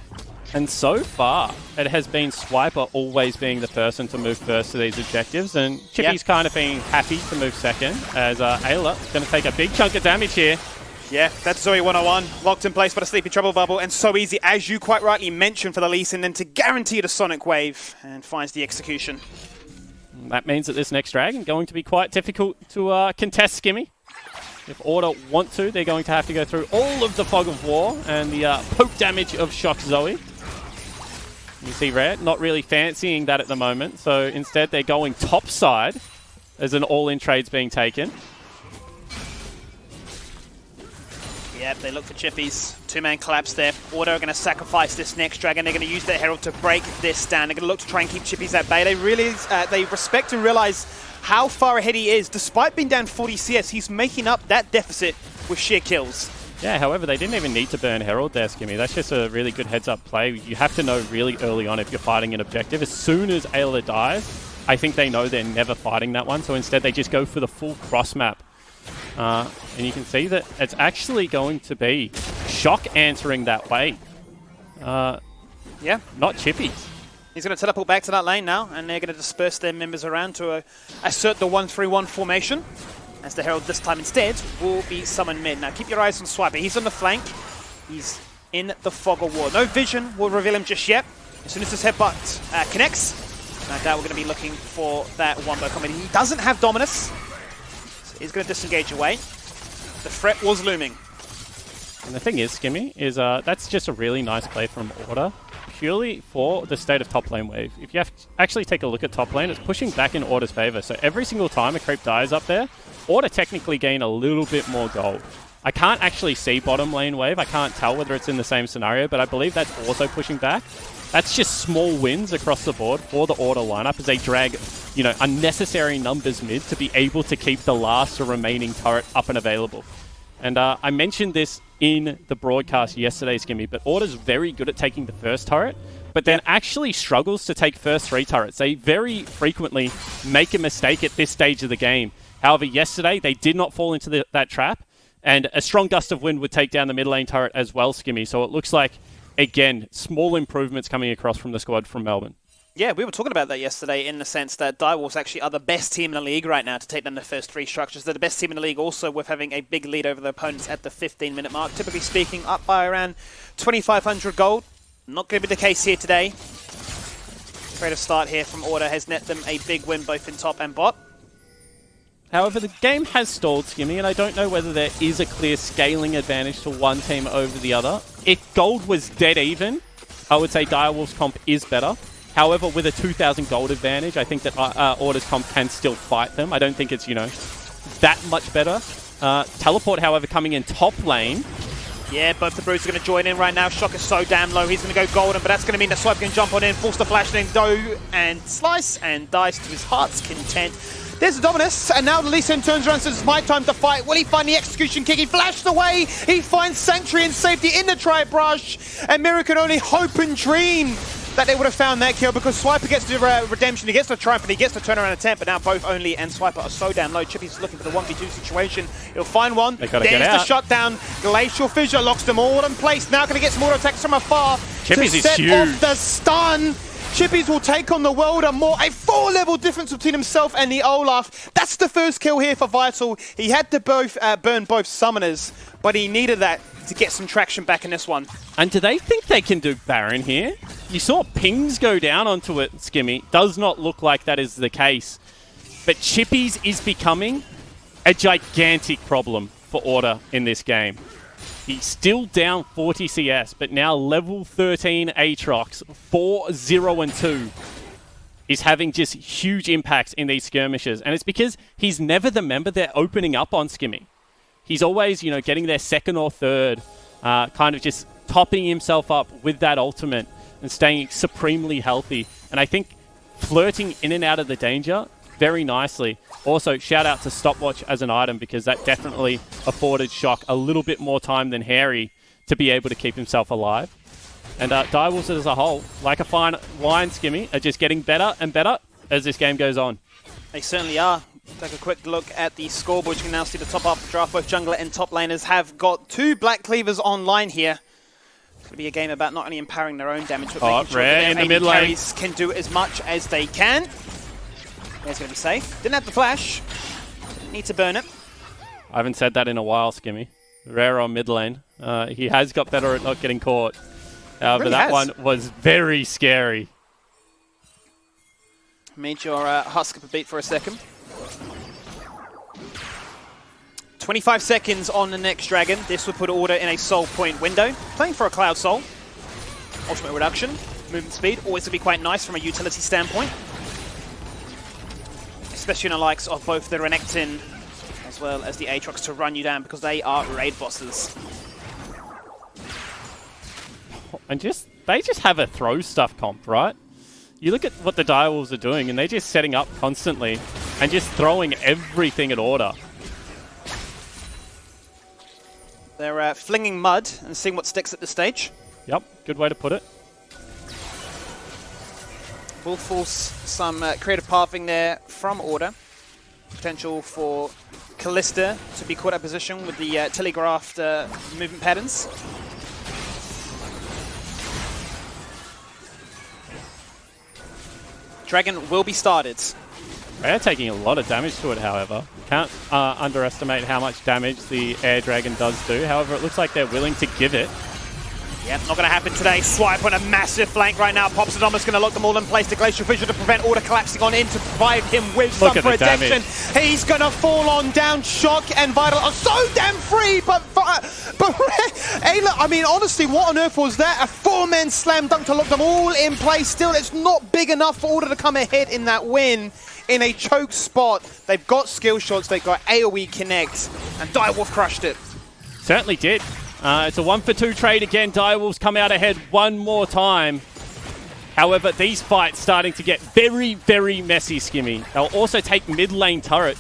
And so far, it has been Swiper always being the person to move first to these objectives, and Chippy's kind of being happy to move second, as Ayla is going to take a big chunk of damage here. Yeah, that's Zoe 101, locked in place by the Sleepy Trouble Bubble, and so easy, as you quite rightly mentioned, for the Lee Sin then to guarantee the Sonic Wave, and finds the execution. That means that this next dragon going to be quite difficult to contest, Skimmy. If Order want to, they're going to have to go through all of the Fog of War and the poke damage of Shock Zoe. You see Red not really fancying that at the moment, so instead they're going top side as an all-in trade's being taken. Yep, they look for Chippies. Two-man collapse there. Order are going to sacrifice this next dragon. They're going to use their Herald to break this down. They're going to look to try and keep Chippies at bay. They really, they respect and realize how far ahead he is. Despite being down 40 CS, he's making up that deficit with sheer kills. Yeah, however, they didn't even need to burn Herald there, Skimmy. That's just a really good heads-up play. You have to know really early on if you're fighting an objective. As soon as Ayla dies, I think they know they're never fighting that one, so instead they just go for the full cross-map. And you can see that it's actually going to be Shock answering that way. Yeah. Not Chippies. He's going to teleport back to that lane now, and they're going to disperse their members around to assert the 1-3-1 formation. As the Herald this time instead will be summoned mid. Now keep your eyes on Swiper. He's on the flank. He's in the Fog of War. No vision will reveal him just yet. As soon as this headbutt connects, no doubt we're going to be looking for that wombo coming. He doesn't have Dominus. So he's going to disengage away. The threat was looming. And the thing is, Skimmy, is that's just a really nice play from Order, purely for the state of top lane wave. If you have to actually take a look at top lane, it's pushing back in Order's favor. So every single time a creep dies up there, Order technically gain a little bit more gold. I can't actually see bottom lane wave. I can't tell whether it's in the same scenario, but I believe that's also pushing back. That's just small wins across the board for the Order lineup as they drag, unnecessary numbers mid to be able to keep the last remaining turret up and available. And I mentioned this in the broadcast yesterday, Skimmy, but Order's very good at taking the first turret, but then actually struggles to take first 3 turrets. They very frequently make a mistake at this stage of the game. However, yesterday, they did not fall into that trap, and a strong gust of wind would take down the mid lane turret as well, Skimmy. So it looks like, again, small improvements coming across from the squad from Melbourne. Yeah, we were talking about that yesterday in the sense that Direwolves actually are the best team in the league right now to take down the first 3 structures. They're the best team in the league also with having a big lead over their opponents at the 15-minute mark. Typically speaking, up by around 2,500 gold. Not going to be the case here today. Creative start here from Order has net them a big win both in top and bot. However, the game has stalled, Skimmy, and I don't know whether there is a clear scaling advantage to one team over the other. If gold was dead even, I would say Direwolf's comp is better. However, with a 2,000 gold advantage, I think that Order's comp can still fight them. I don't think it's, that much better. Teleport, however, coming in top lane. Yeah, both the Brews are going to join in right now. Shock is so damn low. He's going to go golden, but that's going to mean that Swipe can jump on in, force the flash, and then go and slice and dice to his heart's content. There's the Dominus, and now Lee Sin turns around and says, it's my time to fight. Will he find the execution kick? He flashed away. He finds Sanctuary and safety in the Tri-Brush, and Mirror can only hope and dream that they would have found that kill, because Swiper gets the redemption, he gets the triumph, and he gets the turnaround attempt, but now both Only and Swiper are so damn low. Chippy's looking for the 1v2 situation. He'll find one. They gotta There's get the out. shutdown. Glacial Fissure locks them all in place. Now going to get some auto attacks from afar Chippy's to is set huge. off the stun. Chippies will take on the world and more. A 4-level difference between himself and the Olaf. That's the first kill here for Vital. He had to burn both summoners, but he needed that to get some traction back in this one. And do they think they can do Baron here? You saw pings go down onto it, Skimmy. Does not look like that is the case. But Chippies is becoming a gigantic problem for Order in this game. He's still down 40 CS, but now level 13 Aatrox, 4-0-2, is having just huge impacts in these skirmishes. And it's because he's never the member they're opening up on, Skimmy. He's always, you know, getting their second or third, kind of just topping himself up with that ultimate and staying supremely healthy. And I think flirting in and out of the danger very nicely. Also, shout out to Stopwatch as an item, because that definitely afforded Shock a little bit more time than Harry to be able to keep himself alive. And Direwolves as a whole, like a fine wine, Skimmy, are just getting better and better as this game goes on. They certainly are. Take a quick look at the scoreboard. You can now see the top half draft. Both jungler and top laners have got 2 Black Cleavers online here. It's going to be a game about not only empowering their own damage, but making sure that their AD carries can do as much as they can. There's going to be safe. Didn't have the flash. Didn't need to burn it. I haven't said that in a while, Skimmy. Rare on mid lane. He has got better at not getting caught. However, Really that has. one was very scary. Made your heart skip a beat for a second. 25 seconds on the next dragon. This would put Order in a soul point window. Playing for a Cloud Soul. Ultimate reduction. Movement speed. Always to be quite nice from a utility standpoint. Especially in the likes of both the Renekton as well as the Aatrox to run you down, because they are raid bosses. And they just have a throw stuff comp, right? You look at what the Direwolves are doing, and they're just setting up constantly and just throwing everything at Order. They're flinging mud and seeing what sticks at this stage. Yep, good way to put it. Will force some creative pathing there from Order. Potential for Callista to be caught out of position with the telegraphed movement patterns. Dragon will be started. They're taking a lot of damage to it, however. Can't underestimate how much damage the Air Dragon does do. However, it looks like they're willing to give it. Yep, not going to happen today. Swipe on a massive flank right now. Popsodomus going to lock them all in place. The Glacial Fissure to prevent Order collapsing on in to provide him with some protection. He's going to fall on down. Shock and Vital are so damn free, but Ayla, I mean, honestly, what on earth was that? A 4-man slam dunk to lock them all in place. Still, it's not big enough for Order to come ahead in that win. In a choke spot, they've got skill shots, they've got AoE connect, and Direwolf crushed it. Certainly did. It's a 1-for-2 trade again. Direwolves come out ahead one more time. However, these fights starting to get very, very messy, Skimmy. They'll also take mid lane turret.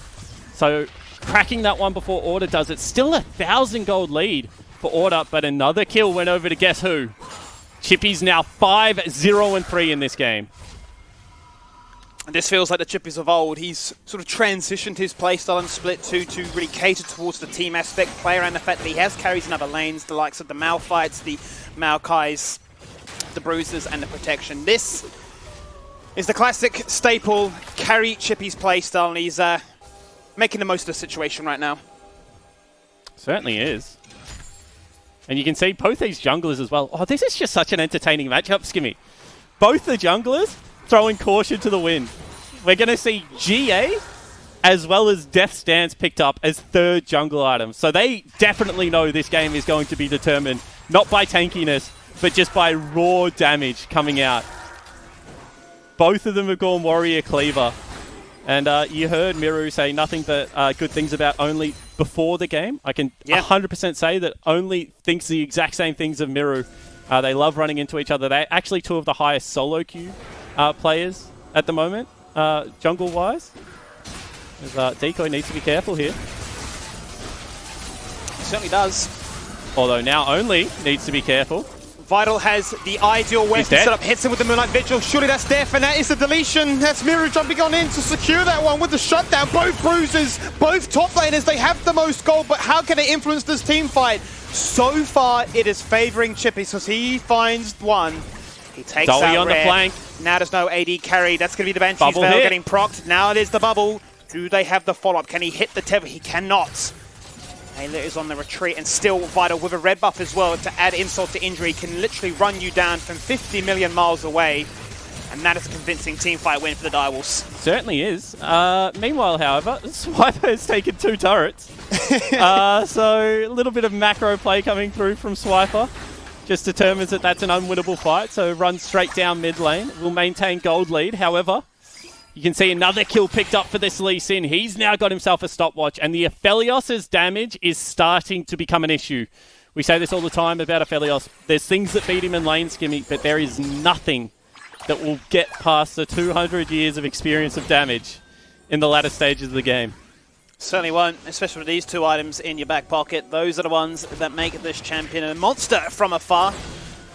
So cracking that one before Order does it. Still 1,000 gold lead for Order, but another kill went over to guess who? Chippy's now 5-0-3 in this game. And this feels like the Chippies of old. He's sort of transitioned his playstyle and split to really cater towards the team aspect, play around the fact that he has carries in other lanes, the likes of the Malphites, the Maokais, the Bruisers, and the Protection. This is the classic staple carry Chippy's playstyle, and he's making the most of the situation right now. Certainly is. And you can see both these junglers as well. Oh, this is just such an entertaining matchup, Skimmy. Both the junglers throwing caution to the wind. We're going to see GA as well as Death Stance picked up as third jungle items. So they definitely know this game is going to be determined not by tankiness, but just by raw damage coming out. Both of them have gone Warrior Cleaver. And you heard Miru say nothing but good things about Only before the game. I can 100% say that Only thinks the exact same things of Miru. They love running into each other. They're actually two of the highest solo queue players at the moment, jungle-wise. Decoy needs to be careful here. Certainly does. Although now Only needs to be careful. Vital has the ideal weapon set up, hits him with the Moonlight Vigil. Surely that's death, and that is the deletion. That's Miru jumping on in to secure that one with the shutdown. Both bruises, both top laners, they have the most gold, but how can it influence this team fight? So far, it is favoring Chippy, so he finds one. He takes Dolly out on Rare. the flank. Now there's no AD carry. That's going to be the Banshee's Bubble Veil hit. getting procced. Now it is the bubble. Do they have the follow-up? Can he hit the tether? He cannot. Ayla is on the retreat, and still Vital with a red buff as well to add insult to injury. Can literally run you down from 50 million miles away. And that is a convincing teamfight win for the Direwolves. Certainly is. Meanwhile, however, Swiper has taken 2 turrets. So a little bit of macro play coming through from Swiper. Just determines that that's an unwinnable fight, so runs straight down mid lane. Will maintain gold lead, however. You can see another kill picked up for this Lee Sin. He's now got himself a stopwatch, and the Aphelios' damage is starting to become an issue. We say this all the time about Aphelios. There's things that beat him in lane skimming, but there is nothing that will get past the 200 years of experience of damage in the latter stages of the game. Certainly won't, especially with these 2 items in your back pocket. Those are the ones that make this champion a monster from afar,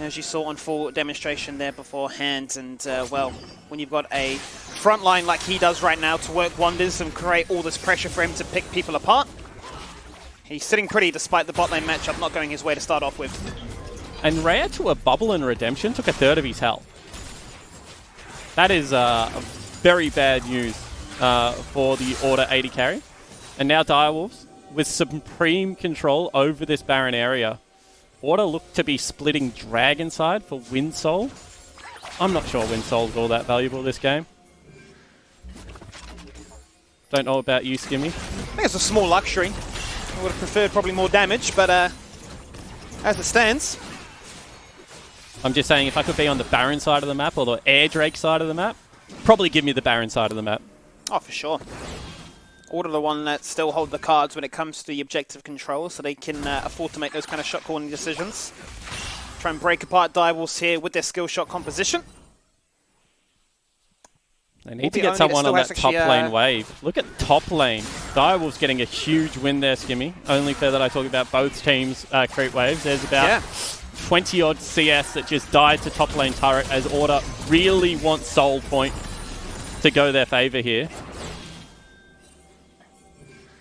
as you saw on full demonstration there beforehand. And, well, when you've got a front line like he does right now to work wonders and create all this pressure for him to pick people apart, he's sitting pretty despite the bot lane matchup not going his way to start off with. And Rare to a bubble and redemption took a third of his health. That is very bad news for the Order 80 carry. And now Direwolves, with supreme control over this Baron area. Order look to be splitting Dragon side for Windsoul. I'm not sure Windsoul is all that valuable this game. Don't know about you, Skimmy. I think it's a small luxury. I would have preferred probably more damage, but as it stands... I'm just saying, if I could be on the Baron side of the map or the Air Drake side of the map, probably give me the Baron side of the map. Oh, for sure. Order the one that still hold the cards when it comes to the objective control, so they can afford to make those kind of shot calling decisions. Try and break apart Direwolves here with their skill shot composition. They need to get someone on that top lane wave. Look at top lane. Direwolves getting a huge win there, Skimmy. Only fair that I talk about both teams' creep waves. There's about 20-odd CS that just died to top lane turret as Order really wants Soul Point to go their favour here.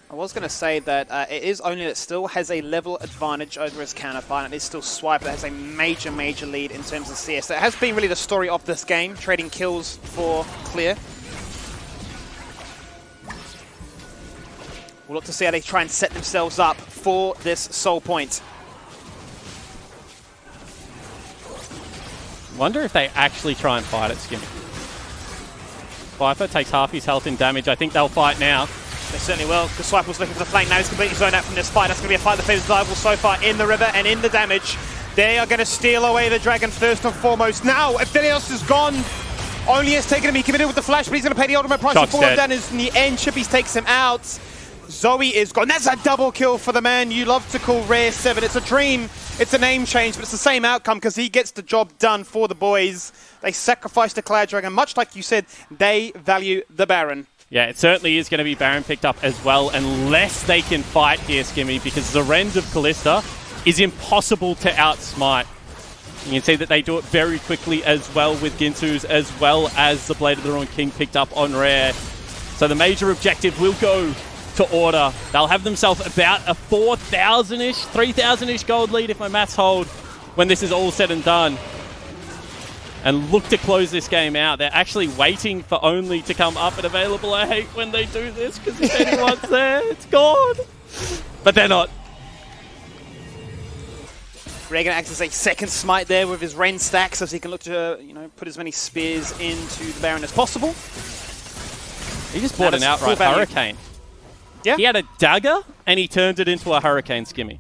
I was going to say that it is Only that still has a level advantage over his counterpart, and it's still Swipe that has a major lead in terms of CS. That has been really the story of this game, trading kills for clear. We'll look to see how they try and set themselves up for this Soul Point. Wonder if they actually try and fight it, Skimmy. Viper takes half his health in damage. I think they'll fight now. They certainly will, because Swipe was looking for the flank. Now he's completely zoned out from this fight. That's going to be a fight that favors Direwolves so far in the river and in the damage. They are going to steal away the Dragon first and foremost. Now, Aphelios is gone. Only has taken him. He committed with the flash, but he's going to pay the ultimate price for all down. In the end, Chippies takes him out. Zoe is gone. That's a double kill for the man you love to call Rare 7. It's a dream. It's a name change, but it's the same outcome because he gets the job done for the boys. They sacrifice the Cloud Dragon. Much like you said, they value the Baron. Yeah, it certainly is going to be Baron picked up as well, unless they can fight here, Skimmy, because the Rend of Callista is impossible to outsmite. You can see that they do it very quickly as well with Ginsu's, as well as the Blade of the Ruined King picked up on Rare. So the major objective will go to Order. They'll have themselves about a 4,000-ish, 3,000-ish gold lead if my maths hold when this is all said and done. And look to close this game out. They're actually waiting for Only to come up and available. I hate when they do this, because if anyone's there, it's gone. But they're not. Reagan acts as a second smite there with his Ren stack, so he can look to put as many spears into the Baron as possible. He just bought an outright Hurricane. Yeah. He had a dagger, and he turned it into a Hurricane, Skimmy.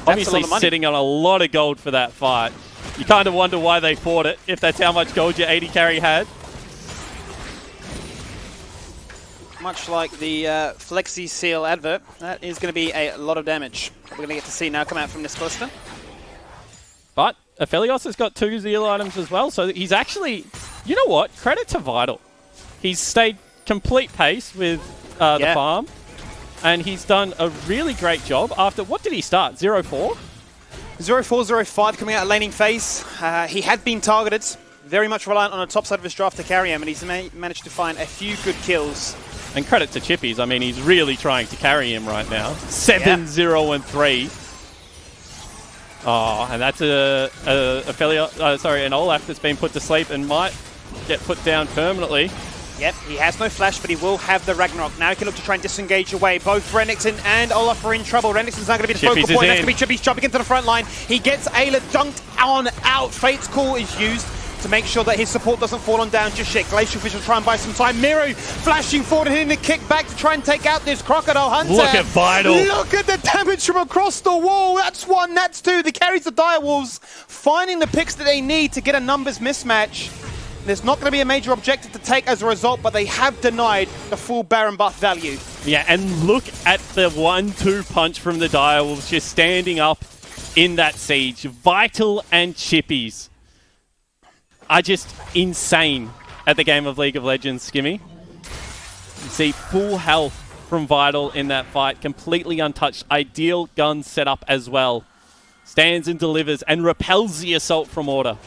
Obviously sitting on a lot of gold for that fight. You kind of wonder why they fought it, if that's how much gold your 80 carry had. much like the Flexi Seal advert, that is going to be a lot of damage. We're going to get to see now come out from this cluster. But Aphelios has got 2 Zeal items as well, so he's actually... You know what? Credit to Vital. He's stayed complete pace with the farm, and he's done a really great job after... What did he start? 0-4? 0-4, 0-5 coming out of laning phase. He had been targeted, very much reliant on the top side of his draft to carry him, and he's managed to find a few good kills. And credit to Chippies. I mean, he's really trying to carry him right now. 7-0-3. Oh, and that's an Olaf that's been put to sleep and might get put down permanently. Yep, he has no flash, but he will have the Ragnarok. Now he can look to try and disengage away. Both Renekton and Olaf are in trouble. Renekton's now going to be the focal point. That's going to be Chippies jumping into the front line. He gets Ayla dunked on out. Fate's Call is used to make sure that his support doesn't fall on down just yet. Glacial Fish will try and buy some time. Miru flashing forward and hitting the kick back to try and take out this Crocodile Hunter. Look at Vital. Look at the damage from across the wall. That's 1, that's 2. The carries the Direwolves, finding the picks that they need to get a numbers mismatch. There's not going to be a major objective to take as a result, but they have denied the full Baron buff value. Yeah, and look at the 1-2 punch from the Direwolves just standing up in that siege. Vital and Chippies are just insane at the game of League of Legends, Skimmy. You see full health from Vital in that fight, completely untouched. Ideal gun setup as well. Stands and delivers and repels the assault from Order.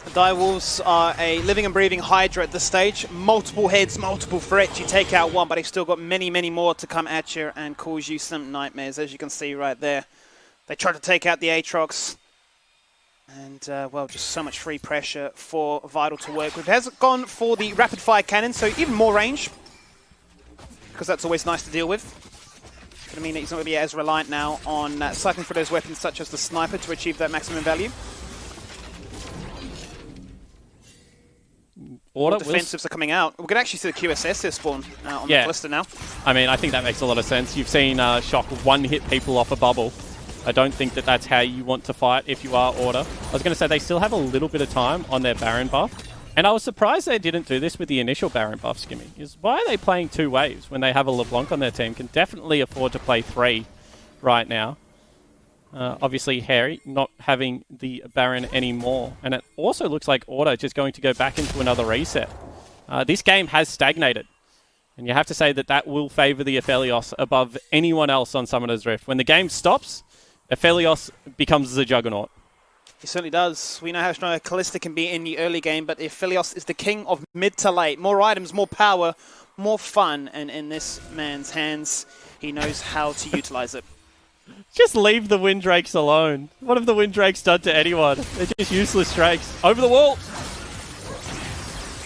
The Direwolves are a living and breathing Hydra at this stage. Multiple heads, multiple threats. You take out one, but they've still got many, many more to come at you and cause you some nightmares, as you can see right there. They tried to take out the Aatrox. And, well, just so much free pressure for Vital to work with. Has gone for the rapid-fire cannon, so even more range. Because that's always nice to deal with. It's going to mean that he's not going to be as reliant now on cycling for those weapons such as the sniper to achieve that maximum value. Order defensives are coming out. We can actually see the QSS there spawn on the cluster now. I mean, I think that makes a lot of sense. You've seen Shock one-hit people off a bubble. I don't think that that's how you want to fight if you are Order. I was going to say they still have a little bit of time on their Baron buff. And I was surprised they didn't do this with the initial Baron buff, Skimmy. Is why are they playing 2 waves when they have a LeBlanc on their team? Can definitely afford to play 3 right now. Obviously, Harry not having the Baron anymore. And it also looks like Order just going to go back into another reset. This game has stagnated. And you have to say that that will favour the Aphelios above anyone else on Summoner's Rift. When the game stops, Aphelios becomes the Juggernaut. He certainly does. We know how strong Kalista can be in the early game, but Aphelios is the king of mid to late. More items, more power, more fun. And in this man's hands, he knows how to utilise it. Just leave the Windrakes alone. What have the Windrakes done to anyone? They're just useless drakes. Over the wall!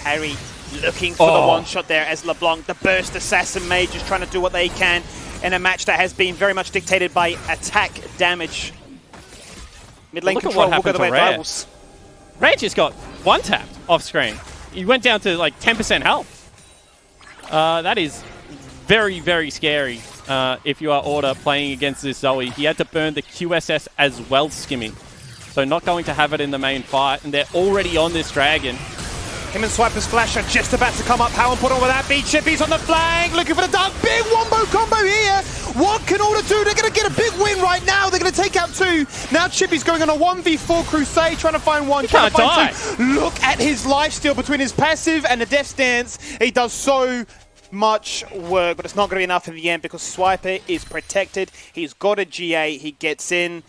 Harry looking for the one-shot there as LeBlanc, the burst assassin mage, is trying to do what they can in a match that has been very much dictated by attack damage. Mid lane control will go the way of Rivals. Rare just got one-tapped off-screen. He went down to like 10% health. That is very, very scary. If you are Order playing against this Zoe. He had to burn the QSS as well, Skimmy. So not going to have it in the main fight, and they're already on this dragon. Him and Swiper's Flash are just about to come up. How important will that be? Chippy's on the flank, looking for the dunk. Big wombo combo here. What can Order do? They're going to get a big win right now. They're going to take out 2. Now Chippy's going on a 1v4 crusade, trying to find 1. He can't die. 2. Look at his lifesteal between his passive and the Death Stance. He does so much work, but it's not going to be enough in the end because Swiper is protected. He's got a GA. He gets in,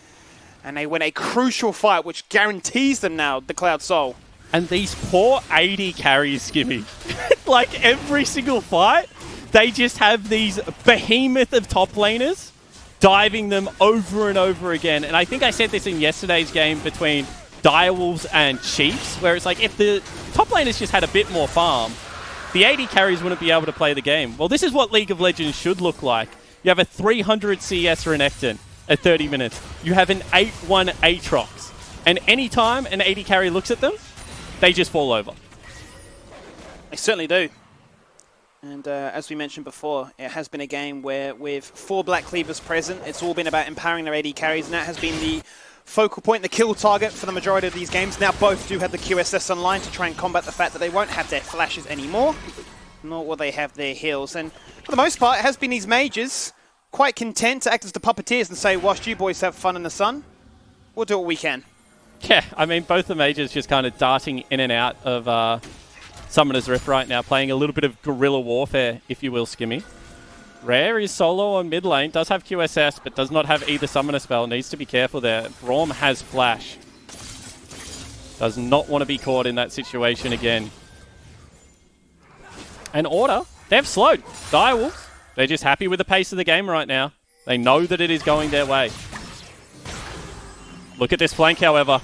and they win a crucial fight, which guarantees them now the Cloud Soul. And these poor 80 carries, Skimmy. Like every single fight, they just have these behemoth of top laners diving them over and over again. And I think I said this in yesterday's game between Direwolves and Chiefs, where it's like if the top laners just had a bit more farm, the 80 carries wouldn't be able to play the game. Well, this is what League of Legends should look like. You have a 300 CS Renekton at 30 minutes. You have an 8-1 Aatrox. And any time an 80 carry looks at them, they just fall over. They certainly do. And as we mentioned before, it has been a game where with 4 Black Cleavers present, it's all been about empowering their AD carries, and that has been the focal point, the kill target for the majority of these games. Now both do have the QSS online to try and combat the fact that they won't have their flashes anymore, nor will they have their heals. And for the most part, it has been these mages quite content to act as the puppeteers and say, whilst you boys have fun in the sun, we'll do what we can. Yeah, I mean, both the mages just kind of darting in and out of Summoner's Rift right now, playing a little bit of guerrilla warfare, if you will, Skimmy. Rare is solo on mid lane, does have QSS, but does not have either summoner spell. Needs to be careful there. Braum has flash. Does not want to be caught in that situation again. And Order, they've slowed. Direwolves, they're just happy with the pace of the game right now. They know that it is going their way. Look at this flank, however.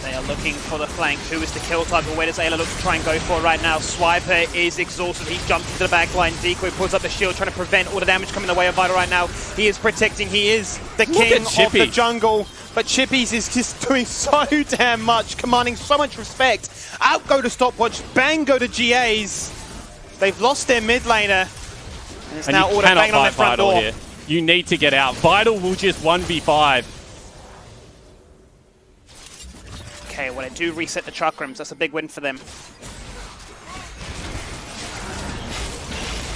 They are looking for the flank. Who is the kill target? Where does Ayla look to try and go for right now? Swiper is exhausted. He jumps into the back line. Decoy pulls up the shield, trying to prevent all the damage coming the way of Vital right now. He is protecting. He is the king of the jungle. But Chippies is just doing so damn much, commanding so much respect. Out go to Stopwatch. Bang go to GAs. They've lost their mid laner. And it's now Order banging on their front door. Here. You need to get out. Vital will just 1v5. Okay, well, they do reset the chakrams. That's a big win for them.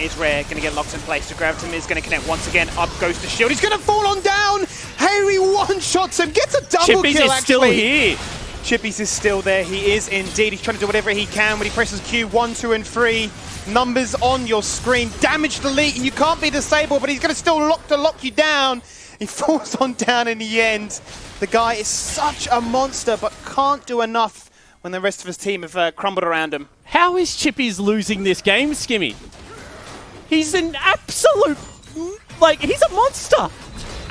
Is Rare going to get locked in place? The Graviton is going to connect once again. Up goes the shield. He's going to fall on down. Harry one-shots him. Gets a double Chippies kill, is actually. still here. Chippies is still there. He is indeed. He's trying to do whatever he can when he presses Q. 1, 2, and 3. Numbers on your screen. Damage delete. You can't be disabled, but he's going to still lock you down. He falls on down in the end. The guy is such a monster, but can't do enough when the rest of his team have crumbled around him. How is Chippies losing this game, Skimmy? He's an absolute... Like, he's a monster.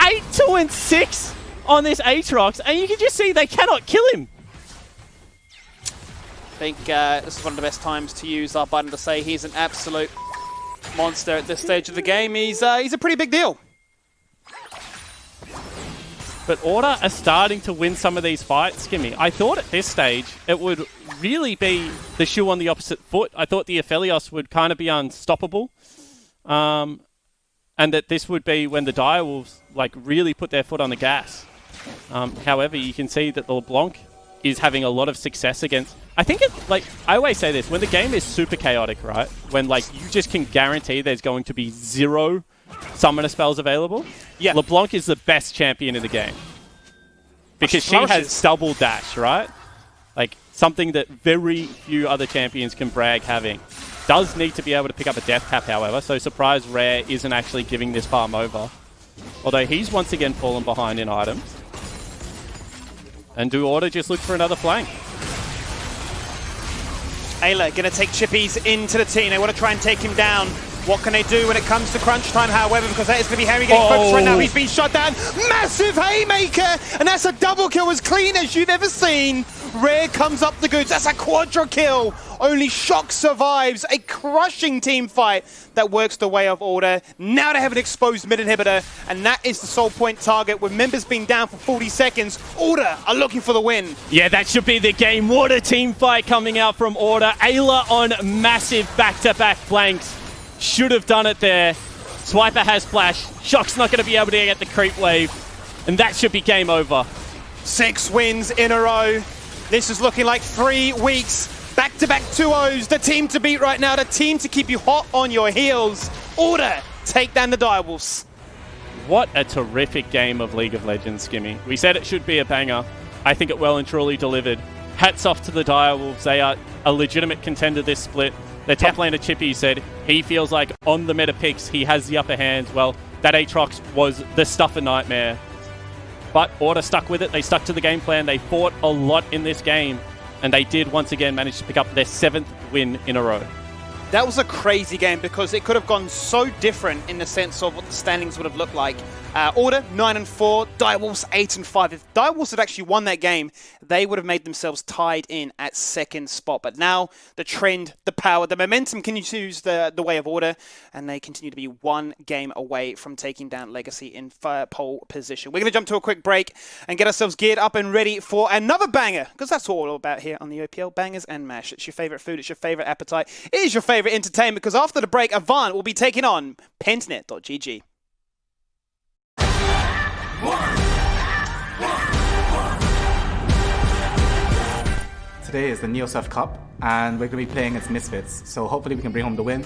8, 2, and 6 on this Aatrox, and you can just see they cannot kill him. I think this is one of the best times to use our button to say he's an absolute monster at this stage of the game. He's a pretty big deal. But Order are starting to win some of these fights, Skimmy. I thought at this stage it would really be the shoe on the opposite foot. I thought the Aphelios would kind of be unstoppable. And that this would be when the Direwolves like really put their foot on the gas. However, you can see that the LeBlanc is having a lot of success against... I think it, like, I always say this, when the game is super chaotic, right? When, like, you just can guarantee there's going to be 0 summoner spells available. Yeah. LeBlanc is the best champion in the game. Because she has double dash, right? Like, something that very few other champions can brag having. Does need to be able to pick up a death cap, however, so surprise Rare isn't actually giving this farm over. Although he's once again fallen behind in items. And do Order just look for another flank? Ayla going to take Chippies into the team. They want to try and take him down. What can they do when it comes to crunch time, however, because that is going to be Harry getting focused right now. He's been shot down. Massive haymaker, and that's a double kill as clean as you've ever seen. Rare comes up the goods. That's a quadra kill. Only Shock survives. A crushing team fight that works the way of Order. Now they have an exposed mid inhibitor, and that is the sole point target. With members being down for 40 seconds, Order are looking for the win. Yeah, that should be the game. What a team fight coming out from Order. Ayla on massive back-to-back flanks. Should have done it there. Swiper has flash. Shock's not going to be able to get the creep wave. And that should be game over. 6 wins in a row. This is looking like 3 weeks. Back-to-back 2-0s. The team to beat right now. The team to keep you hot on your heels. Order, take down the Direwolves. What a terrific game of League of Legends, Skimmy. We said it should be a banger. I think it well and truly delivered. Hats off to the Direwolves. They are a legitimate contender this split. Their top laner Chippy said he feels like on the meta picks he has the upper hand. Well, that Aatrox was the stuffer nightmare. But Order stuck with it. They stuck to the game plan. They fought a lot in this game. And they did once again manage to pick up their 7th win in a row. That was a crazy game because it could have gone so different in the sense of what the standings would have looked like. Order 9-4, Direwolves 8-5. If Direwolves had actually won that game, they would have made themselves tied in at 2nd spot. But now the trend, the power, the momentum continues the way of Order, and they continue to be 1 game away from taking down Legacy in pole position. We're going to jump to a quick break and get ourselves geared up and ready for another banger, because that's what we're all about here on the OPL. Bangers and mash. It's your favorite food. It's your favorite appetite. It is your favorite entertainment, because after the break, Avant will be taking on Pentnet.gg. Today is the NeoSurf Cup, and we're going to be playing against Misfits, so hopefully we can bring home the win.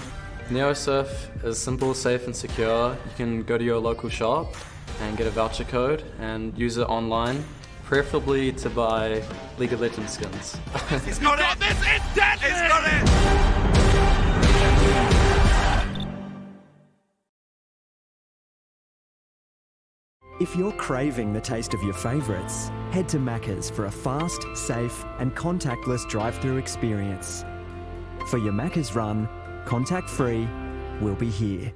NeoSurf is simple, safe, and secure. You can go to your local shop and get a voucher code and use it online, preferably to buy League of Legends skins. He's got it! This is deadly! He's got it! If you're craving the taste of your favourites, head to Macca's for a fast, safe and contactless drive-through experience. For your Macca's run, contact free, we'll be here.